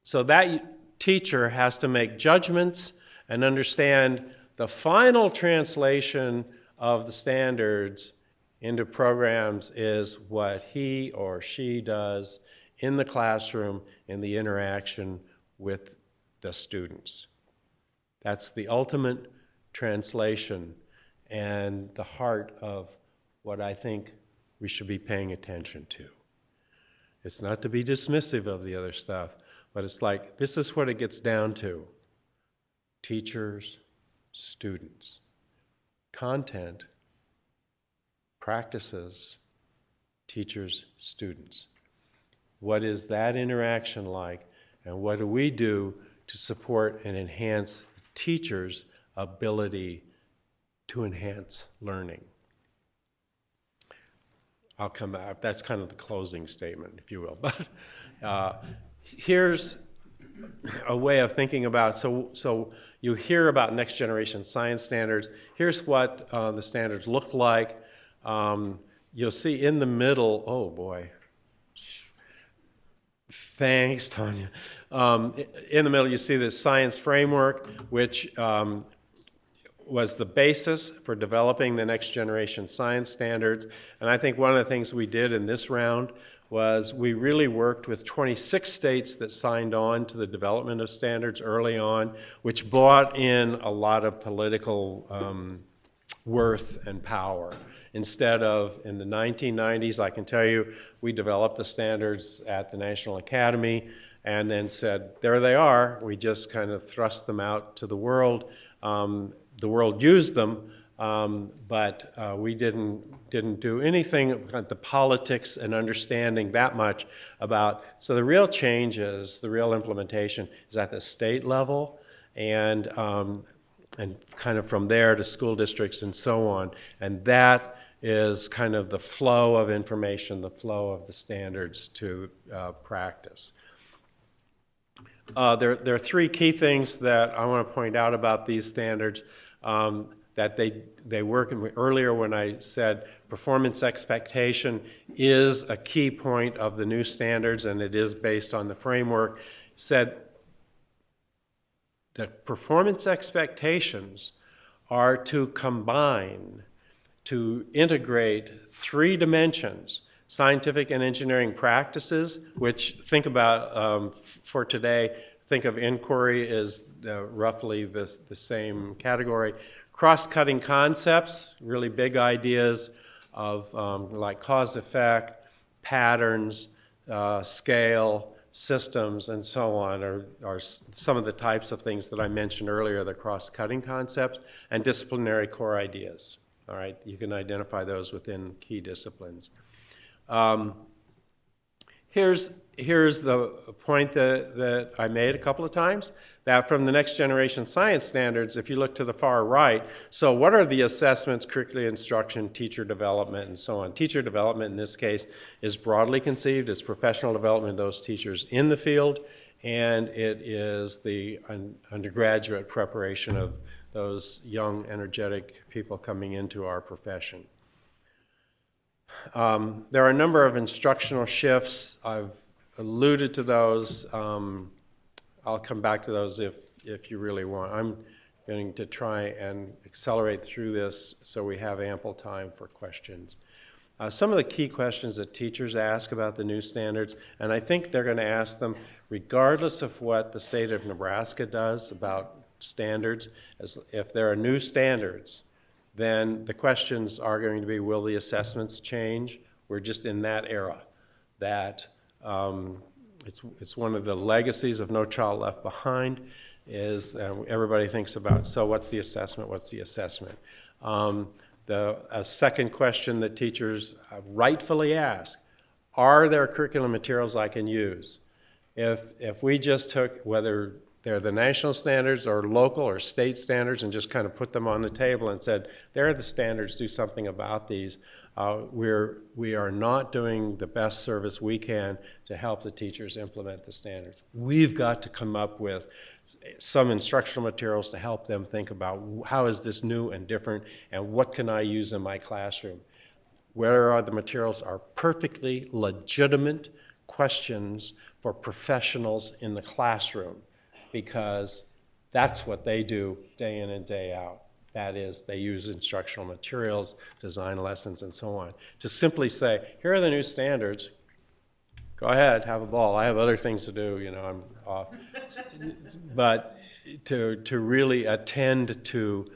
So that teacher has to make judgments and understand the final translation of the standards into programs is what he or she does in the classroom in the interaction with the students. That's the ultimate translation and the heart of what I think we should be paying attention to. It's not to be dismissive of the other stuff, but it's like, this is what it gets down to. Teachers, students, content, practices, teachers, students. What is that interaction like, and what do we do to support and enhance the teacher's ability to enhance learning? I'll come back. That's kind of the closing statement, if you will. But here's a way of thinking about, so you hear about next generation science standards. Here's what the standards look like. You'll see in the middle, oh boy, thanks, Tanya. In the middle, you see this science framework, which was the basis for developing the next generation science standards. And I think one of the things we did in this round was we really worked with 26 states that signed on to the development of standards early on, which brought in a lot of political worth and power. Instead of, in the 1990s, I can tell you, we developed the standards at the National Academy and then said, there they are. We just kind of thrust them out to the world. The world used them, but we didn't do anything about the politics and understanding that much about. So the real change is, the real implementation is at the state level, and kind of from there to school districts and so on. And that is kind of the flow of information, the flow of the standards to practice. There are three key things that I want to point out about these standards. That they work earlier when I said performance expectation is a key point of the new standards, and it is based on the framework. Said that performance expectations are to combine, to integrate three dimensions: scientific and engineering practices, which think about for today. Think of inquiry as roughly the same category. Cross-cutting concepts, really big ideas of like cause-effect, patterns, scale, systems, and so on are some of the types of things that I mentioned earlier, the cross-cutting concepts, and disciplinary core ideas. All right, you can identify those within key disciplines. Here's the point that I made a couple of times, that from the next generation science standards, if you look to the far right, so what are the assessments, curricular instruction, teacher development, and so on? Teacher development in this case is broadly conceived as professional development of those teachers in the field, and it is the undergraduate preparation of those young, energetic people coming into our profession. There are a number of instructional shifts. I've alluded to those. I'll come back to those if you really want. I'm going to try and accelerate through this so we have ample time for questions. Some of the key questions that teachers ask about the new standards, and I think they're going to ask them regardless of what the state of Nebraska does about standards. As if there are new standards, then the questions are going to be, will the assessments change? We're just in that era that it's one of the legacies of No Child Left Behind is everybody thinks about, so what's the assessment, what's the assessment? A second question that teachers rightfully ask, are there curriculum materials I can use? If we just took, whether they're the national standards or local or state standards, and just kind of put them on the table and said, there are the standards, do something about these, we are not doing the best service we can to help the teachers implement the standards. We've got to come up with some instructional materials to help them think about how is this new and different, and what can I use in my classroom. Where are the materials are perfectly legitimate questions for professionals in the classroom, because that's what they do day in and day out. That is, they use instructional materials, design lessons, and so on. To simply say, here are the new standards, go ahead, have a ball. I have other things to do, you know, I'm off. But to really attend to,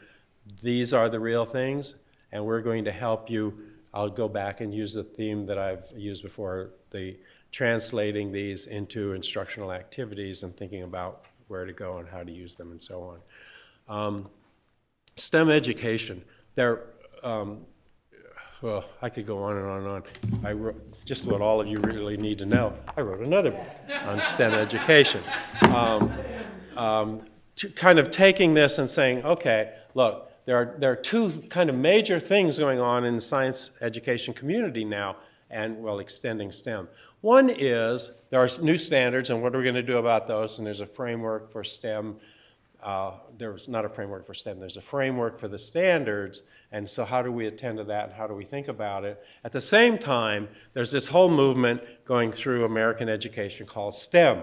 these are the real things, and we're going to help you. I'll go back and use the theme that I've used before, the translating these into instructional activities and thinking about where to go and how to use them and so on. STEM education, well, I could go on and on and on. I wrote just what all of you really need to know. I wrote another book on STEM education. Kind of taking this and saying, okay, look, there are two kind of major things going on in the science education community now, and, well, extending STEM. One is there are new standards, and what are we going to do about those? And there's a framework for STEM. There's not a framework for STEM. There's a framework for the standards, and so how do we attend to that, and how do we think about it? At the same time, there's this whole movement going through American education called STEM.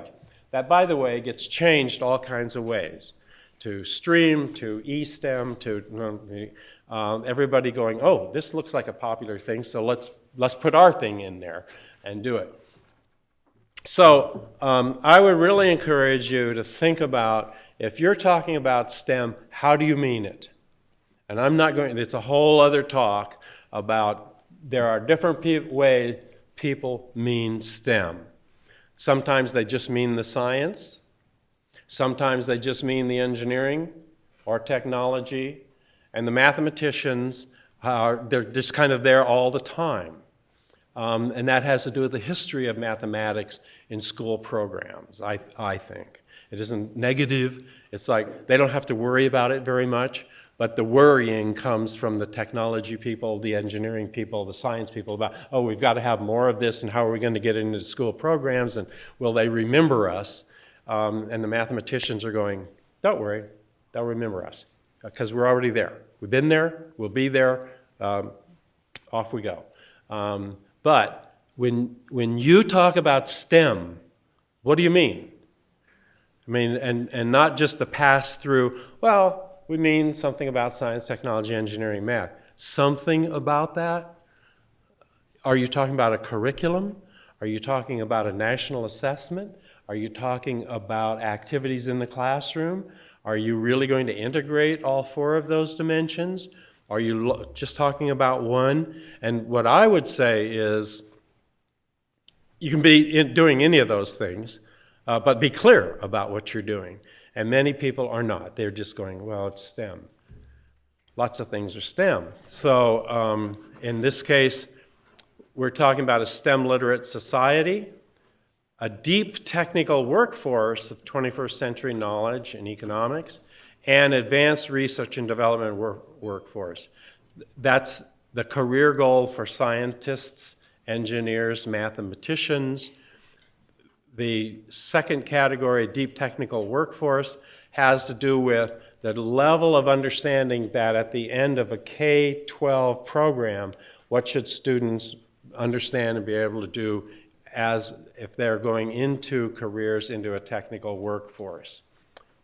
That, by the way, gets changed all kinds of ways. To STREAM, to E-STEM, to everybody going, oh, this looks like a popular thing, so let's put our thing in there and do it. So I would really encourage you to think about, if you're talking about STEM, how do you mean it? And I'm not going, it's a whole other talk about there are different ways people mean STEM. Sometimes they just mean the science. Sometimes they just mean the engineering or technology. And the mathematicians, they're just kind of there all the time. And that has to do with the history of mathematics in school programs, I think. It isn't negative. It's like they don't have to worry about it very much, but the worrying comes from the technology people, the engineering people, the science people about, oh, we've got to have more of this, and how are we going to get it into school programs, and will they remember us? And the mathematicians are going, don't worry, they'll remember us, because we're already there. We've been there, we'll be there, off we go. But when you talk about STEM, what do you mean? I mean, and not just the pass-through, well, we mean something about science, technology, engineering, math. Something about that? Are you talking about a curriculum? Are you talking about a national assessment? Are you talking about activities in the classroom? Are you really going to integrate all four of those dimensions? Are you just talking about one? And what I would say is you can be doing any of those things, but be clear about what you're doing. And many people are not. They're just going, well, it's STEM. Lots of things are STEM. So in this case, we're talking about a STEM literate society, a deep technical workforce of 21st century knowledge and economics, and advanced research and development workforce. That's the career goal for scientists, engineers, mathematicians. The second category, deep technical workforce, has to do with the level of understanding that at the end of a K-12 program, what should students understand and be able to do as if they're going into careers into a technical workforce.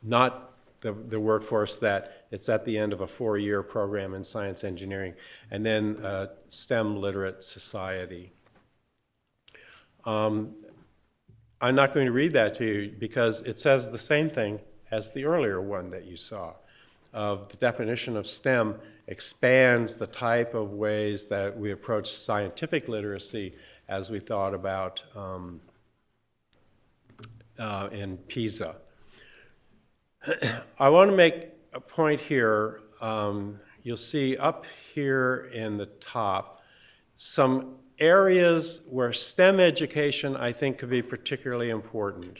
Not the workforce that it's at the end of a 4-year program in science engineering. And then STEM literate society. I'm not going to read that to you because it says the same thing as the earlier one that you saw. The definition of STEM expands the type of ways that we approach scientific literacy as we thought about in PISA. I want to make a point here. You'll see up here in the top some areas where STEM education, I think, could be particularly important.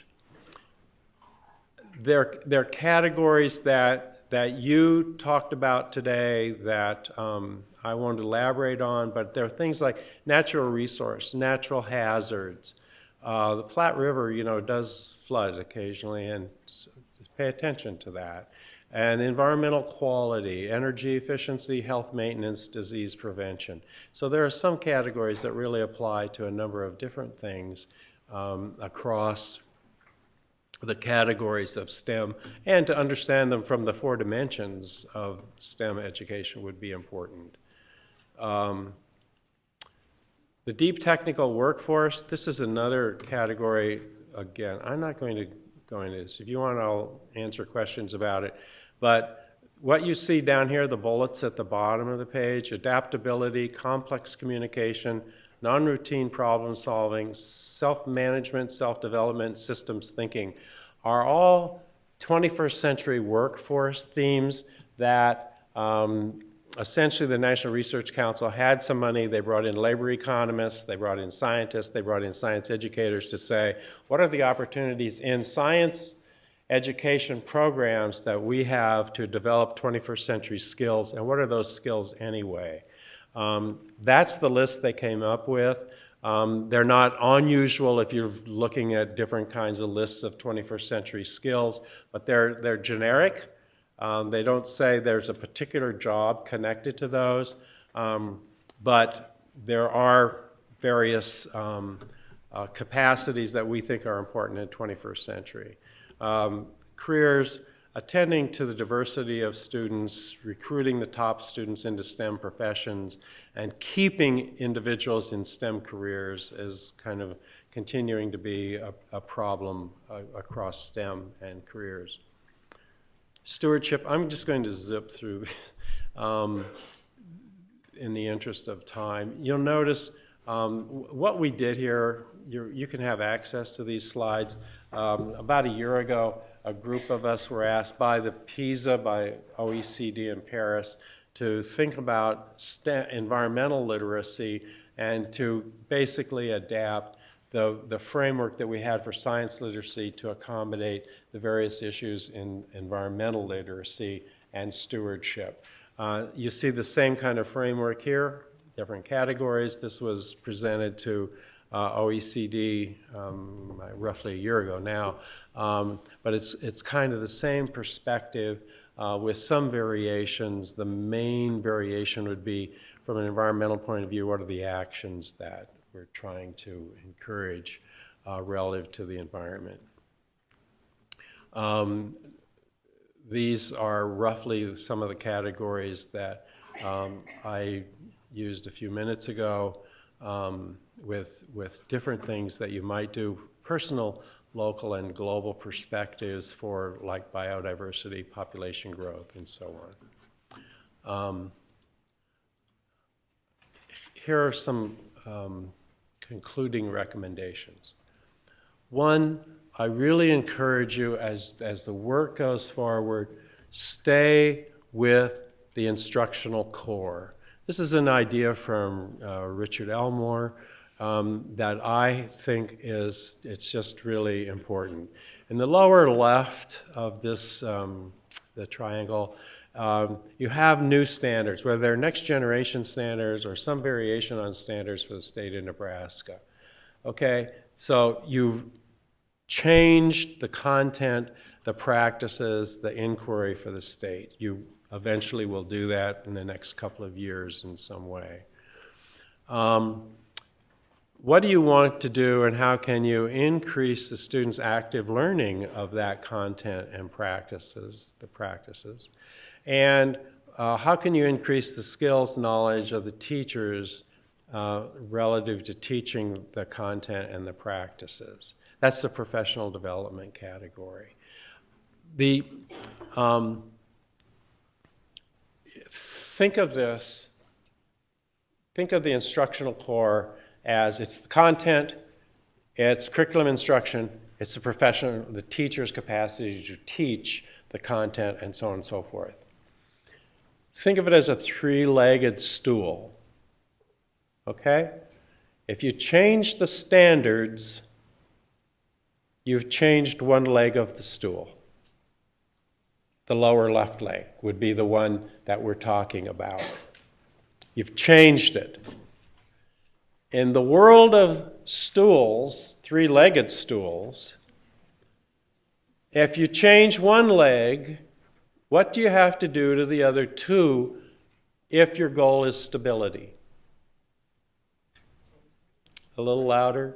They're categories that you talked about today that I won't elaborate on, but there are things like natural resource, natural hazards. The Platte River, does flood occasionally, and pay attention to that. And environmental quality, energy efficiency, health maintenance, disease prevention. So there are some categories that really apply to a number of different things across the categories of STEM, and to understand them from the 4 dimensions of STEM education would be important. The deep technical workforce, this is another category. Again, I'm not going to go into this. If you want, I'll answer questions about it. But what you see down here, the bullets at the bottom of the page, adaptability, complex communication, non-routine problem solving, self-management, self-development, systems thinking, are all 21st century workforce themes that essentially the National Research Council had some money. They brought in labor economists, they brought in scientists, they brought in science educators to say, what are the opportunities in science education programs that we have to develop 21st century skills, and what are those skills anyway? That's the list they came up with. They're not unusual if you're looking at different kinds of lists of 21st century skills, but they're generic. They don't say there's a particular job connected to those, but there are various capacities that we think are important in 21st century. Careers, attending to the diversity of students, recruiting the top students into STEM professions, and keeping individuals in STEM careers is kind of continuing to be a problem across STEM and careers. Stewardship, I'm just going to zip through this, in the interest of time. You'll notice what we did here, you can have access to these slides. About a year ago, a group of us were asked by the PISA, by OECD in Paris, to think about environmental literacy and to basically adapt the framework that we had for science literacy to accommodate the various issues in environmental literacy and stewardship. You see the same kind of framework here, different categories. This was presented to OECD roughly a year ago now, but it's kind of the same perspective with some variations. The main variation would be from an environmental point of view, what are the actions that we're trying to encourage relative to the environment. These are roughly some of the categories that I used a few minutes ago with different things that you might do, personal, local, and global perspectives for like biodiversity, population growth, and so on. Here are some concluding recommendations. One, I really encourage you as the work goes forward, stay with the instructional core. This is an idea from Richard Elmore that I think it's just really important. In the lower left of this, the triangle, you have new standards, whether they're next generation standards or some variation on standards for the state of Nebraska. Okay, so you've changed the content, the practices, the inquiry for the state. You eventually will do that in the next couple of years in some way. What do you want to do, and how can you increase the students' active learning of that content and the practices? And how can you increase the skills, knowledge of the teachers relative to teaching the content and the practices? That's the professional development category. Think of this, think of the instructional core as it's the content, it's curriculum instruction, It's the teacher's capacity to teach the content and so on and so forth. Think of it as a three-legged stool, okay? If you change the standards, you've changed one leg of the stool. The lower left leg would be the one that we're talking about. You've changed it. In the world of stools, three-legged stools, if you change one leg, what do you have to do to the other two if your goal is stability? A little louder.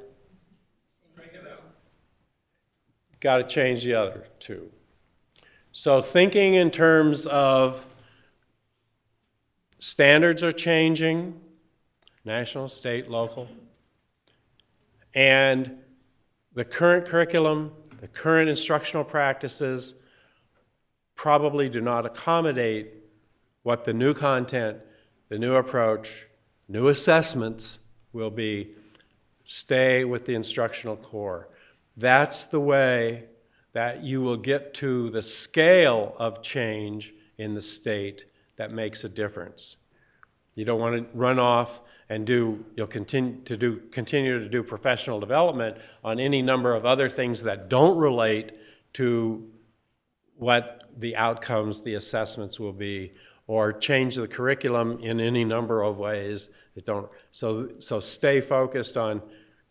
Got to change the other two. So thinking in terms of standards are changing, national, state, local, and the current curriculum, the current instructional practices probably do not accommodate what the new content, the new approach, new assessments will be. Stay with the instructional core. That's the way that you will get to the scale of change in the state that makes a difference. You don't want to run off and you'll continue to do professional development on any number of other things that don't relate to what the outcomes, the assessments will be, or change the curriculum in any number of ways that don't. So stay focused on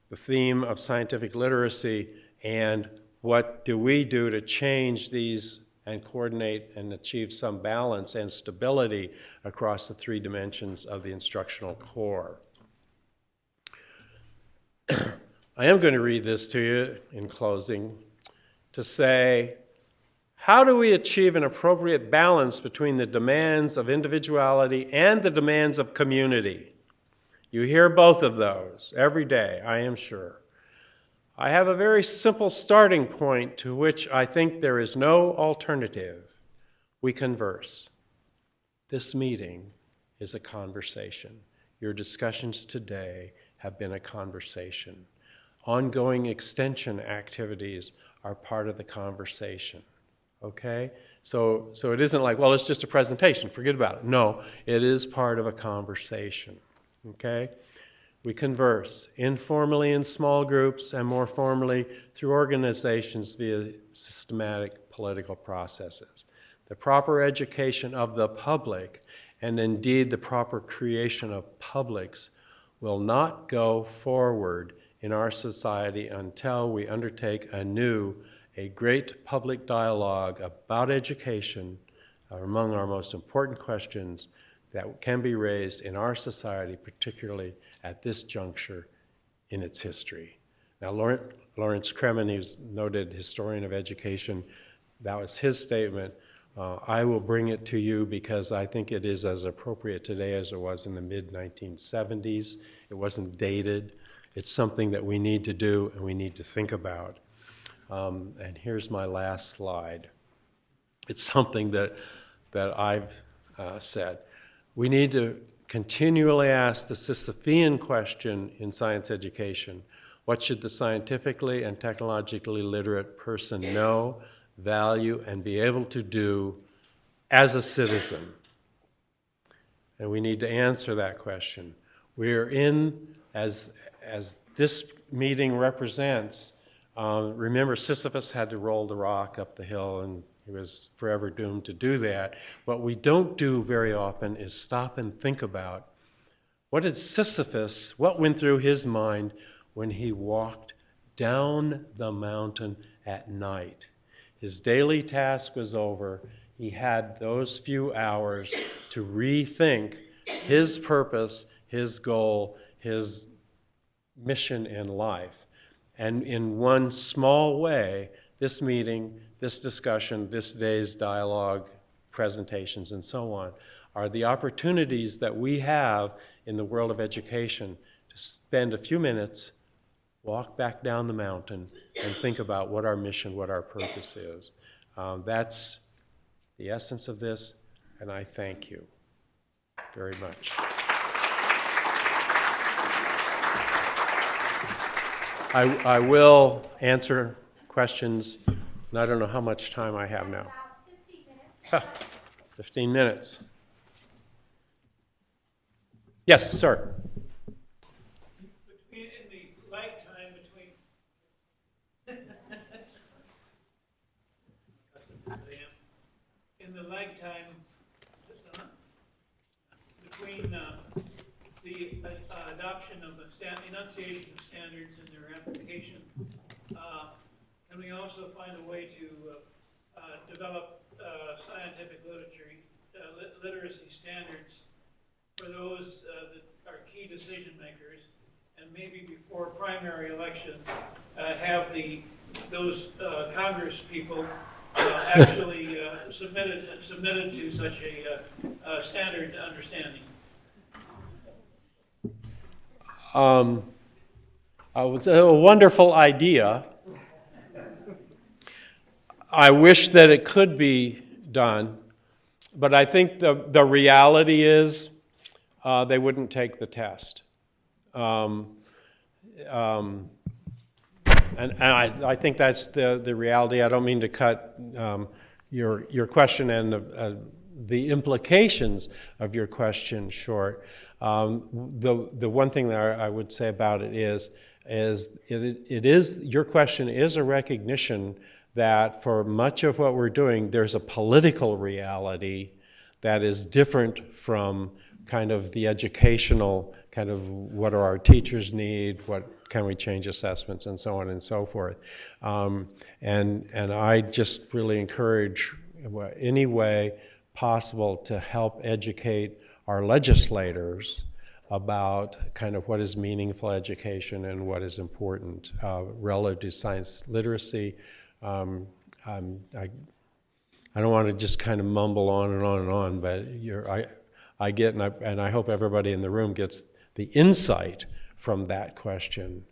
the theme of scientific literacy and what do we do to change these and coordinate and achieve some balance and stability across the three dimensions of the instructional core. I am going to read this to you in closing to say, how do we achieve an appropriate balance between the demands of individuality and the demands of community? You hear both of those every day, I am sure. I have a very simple starting point to which I think there is no alternative. We converse. This meeting is a conversation. Your discussions today have been a conversation. Ongoing extension activities are part of the conversation. Okay? So it isn't like, well, it's just a presentation, forget about it. No, it is part of a conversation. Okay? We converse informally in small groups and more formally through organizations via systematic political processes. The proper education of the public, and indeed the proper creation of publics, will not go forward in our society until we undertake anew a great public dialogue about education among our most important questions that can be raised in our society, particularly at this juncture in its history. Now, Lawrence Kremen, who's a noted historian of education, that was his statement. I will bring it to you because I think it is as appropriate today as it was in the mid-1970s. It wasn't dated. It's something that we need to do and we need to think about. And here's my last slide. It's something that I've said. We need to continually ask the Sisyphean question in science education. What should the scientifically and technologically literate person know, value, and be able to do as a citizen? And we need to answer that question. We are in, as this meeting represents, remember Sisyphus had to roll the rock up the hill and he was forever doomed to do that. What we don't do very often is stop and think about what went through his mind when he walked down the mountain at night. His daily task was over. He had those few hours to rethink his purpose, his goal, his mission in life. And in one small way, this meeting, this discussion, this day's dialogue, presentations, and so on, are the opportunities that we have in the world of education to spend a few minutes, walk back down the mountain, and think about what our mission, what our purpose is. That's the essence of this, and I thank you very much. I will answer questions, and I don't know how much time I have now. About 15 minutes. 15 minutes. Yes, sir. In the lifetime between in the lifetime between the adoption of enunciation of standards and their application, can we also find a way to develop scientific literacy standards for those that are key decision makers, and maybe before primary elections, have those Congress people actually submitted to such a standard understanding? It's a wonderful idea. I wish that it could be done, but I think the reality is they wouldn't take the test. And I think that's the reality. I don't mean to cut your question and the implications of your question short. The one thing that I would say about it is your question is a recognition that for much of what we're doing, there's a political reality that is different from kind of the educational, kind of what do our teachers need, what can we change assessments, and so on and so forth. And I just really encourage any way possible to help educate our legislators about kind of what is meaningful education and what is important relative to science literacy. I don't want to just kind of mumble on and on and on, but I get, and I hope everybody in the room gets the insight from that question,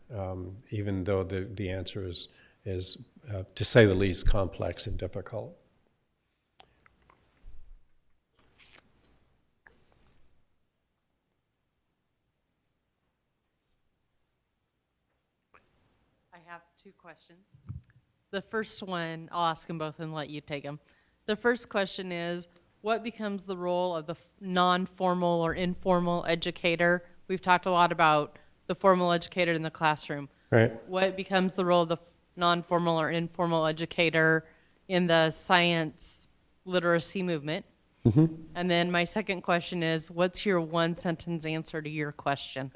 even though the answer is to say the least, complex and difficult. I have two questions. The first one, I'll ask them both and let you take them. The first question is, what becomes the role of the non-formal or informal educator? We've talked a lot about the formal educator in the classroom. Right. What becomes the role of the non-formal or informal educator in the science literacy movement? Mm-hmm. And then my second question is, what's your one-sentence answer to your question?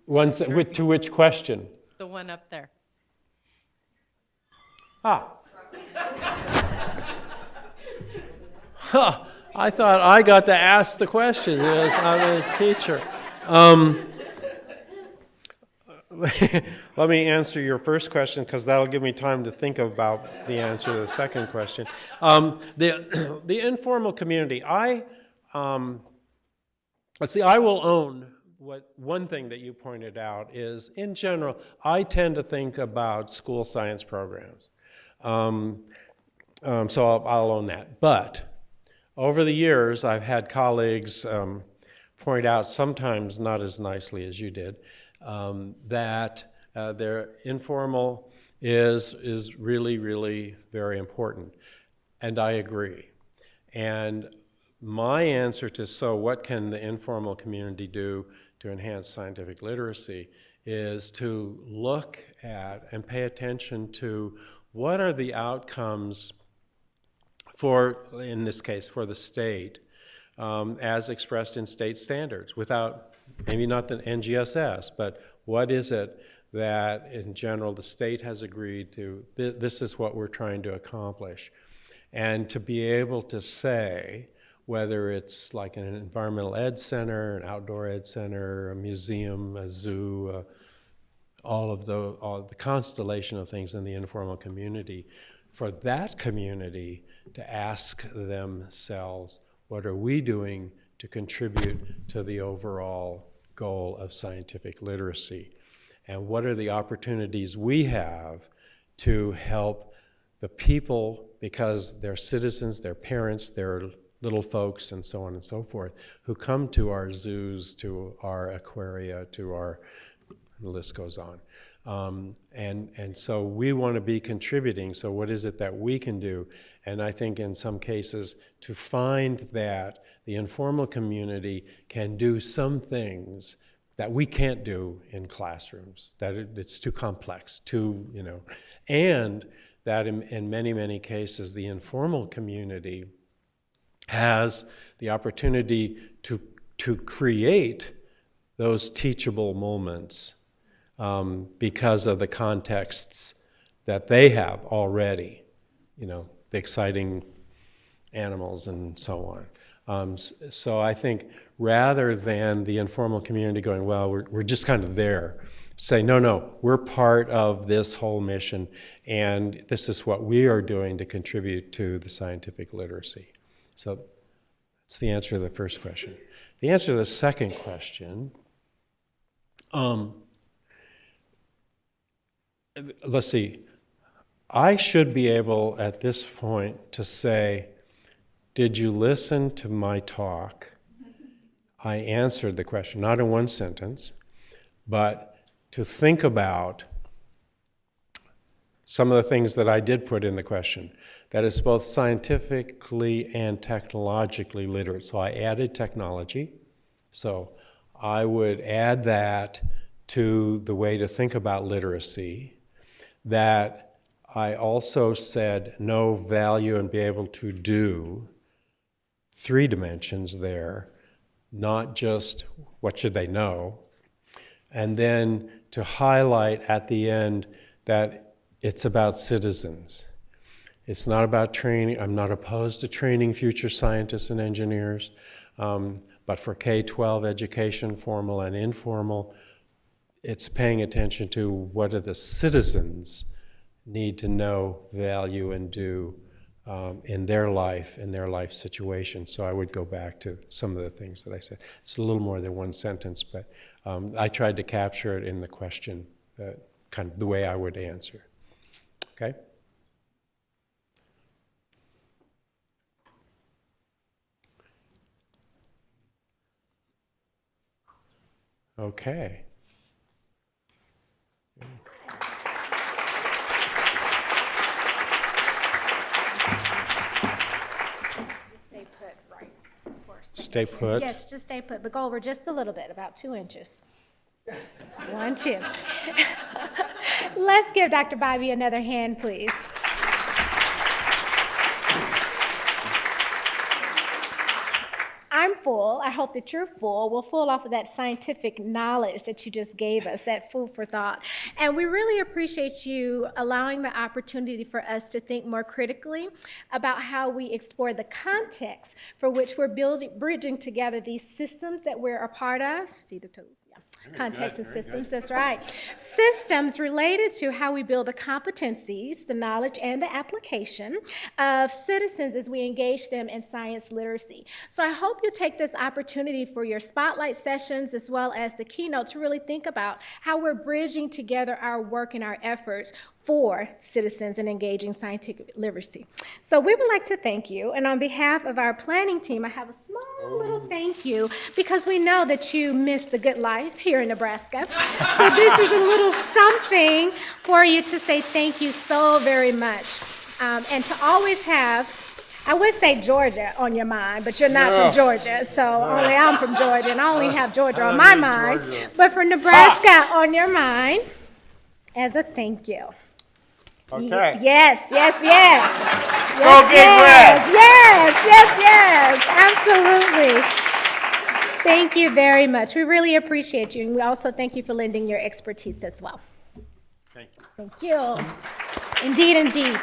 To which question? The one up there. I thought I got to ask the question. I'm a teacher. Let me answer your first question because that'll give me time to think about the answer to the second question. The informal community. I will own one thwn that you pointed out is, in general, I tend to think about school science programs. So I'll own that. But over the years, I've had colleagues point out, sometimes not as nicely as you did, that their informal is really, really very important. And I agree. And my answer to, so what can the informal community do to enhance scientific literacy, is to look at and pay attention to what are the outcomes for, in this case, for the state, as expressed in state standards, without, maybe not the NGSS, but what is it that, in general, the state has agreed to, this is what we're trying to accomplish. And to be able to say, whether it's like an environmental ed center, an outdoor ed center, a museum, a zoo, all the constellation of things in the informal community, for that community to ask themselves, what are we doing to contribute to the overall goal of scientific literacy? And what are the opportunities we have to help the people, because they're citizens, they're parents, they're little folks, and so on and so forth, who come to our zoos, to our aquaria, to our, the list goes on. And so we want to be contributing. So what is it that we can do? And I think in some cases to find that the informal community can do some things that we can't do in classrooms, that it's too complex, and that in many, many cases the informal community has the opportunity to create those teachable moments because of the contexts that they have already, the exciting animals and so on. So I think rather than the informal community going, well, we're just kind of there, say, no, we're part of this whole mission, and this is what we are doing to contribute to the scientific literacy. So that's the answer to the first question. The answer to the second question, let's see. I should be able at this point to say, did you listen to my talk? I answered the question, not in one sentence, but to think about some of the things that I did put in the question. That is both scientifically and technologically literate. So I added technology. So I would add that to the way to think about literacy. That I also said know, value, and be able to do. 3 dimensions there, not just what should they know. And then to highlight at the end that it's about citizens. It's not about training. I'm not opposed to training future scientists and engineers, but for K-12 education, formal and informal, it's paying attention to what do the citizens need to know, value, and do in their life situation. So I would go back to some of the things that I said. It's a little more than one sentence, but I tried to capture it in the question, kind of the way I would answer. Okay? Okay. Stay put, right, of course. Stay put. Yes, just stay put, but go over just a little bit, about 2 inches. 1, 2. Let's give Dr. Bybee another hand, please. I'm full. I hope that you're full. We're full off of that scientific knowledge that you just gave us, that food for thought. And we really appreciate you allowing the opportunity for us to think more critically about how we explore the context for which we're bridging together these systems that we're a part of. See the toes? Yeah. Context and systems, that's right. Systems related to how we build the competencies, the knowledge, and the application of citizens as we engage them in science literacy. So I hope you take this opportunity for your spotlight sessions as well as the keynote to really think about how we're bridging together our work and our efforts for citizens and engaging scientific literacy. So we would like to thank you, and on behalf of our planning team, I have a small little thank you because we know that you miss the good life here in Nebraska. So this is a little something for you to say thank you so very much, and to always have, I would say Georgia on your mind, but you're not from Georgia, so only I'm from Georgia, and I only have Georgia on my mind, but for Nebraska on your mind as a thank you. Okay. Yes, yes, yes. Go Big Red. Yes, absolutely. Thank you very much. We really appreciate you, and we also thank you for lending your expertise as well. Thank you. Thank you. Indeed.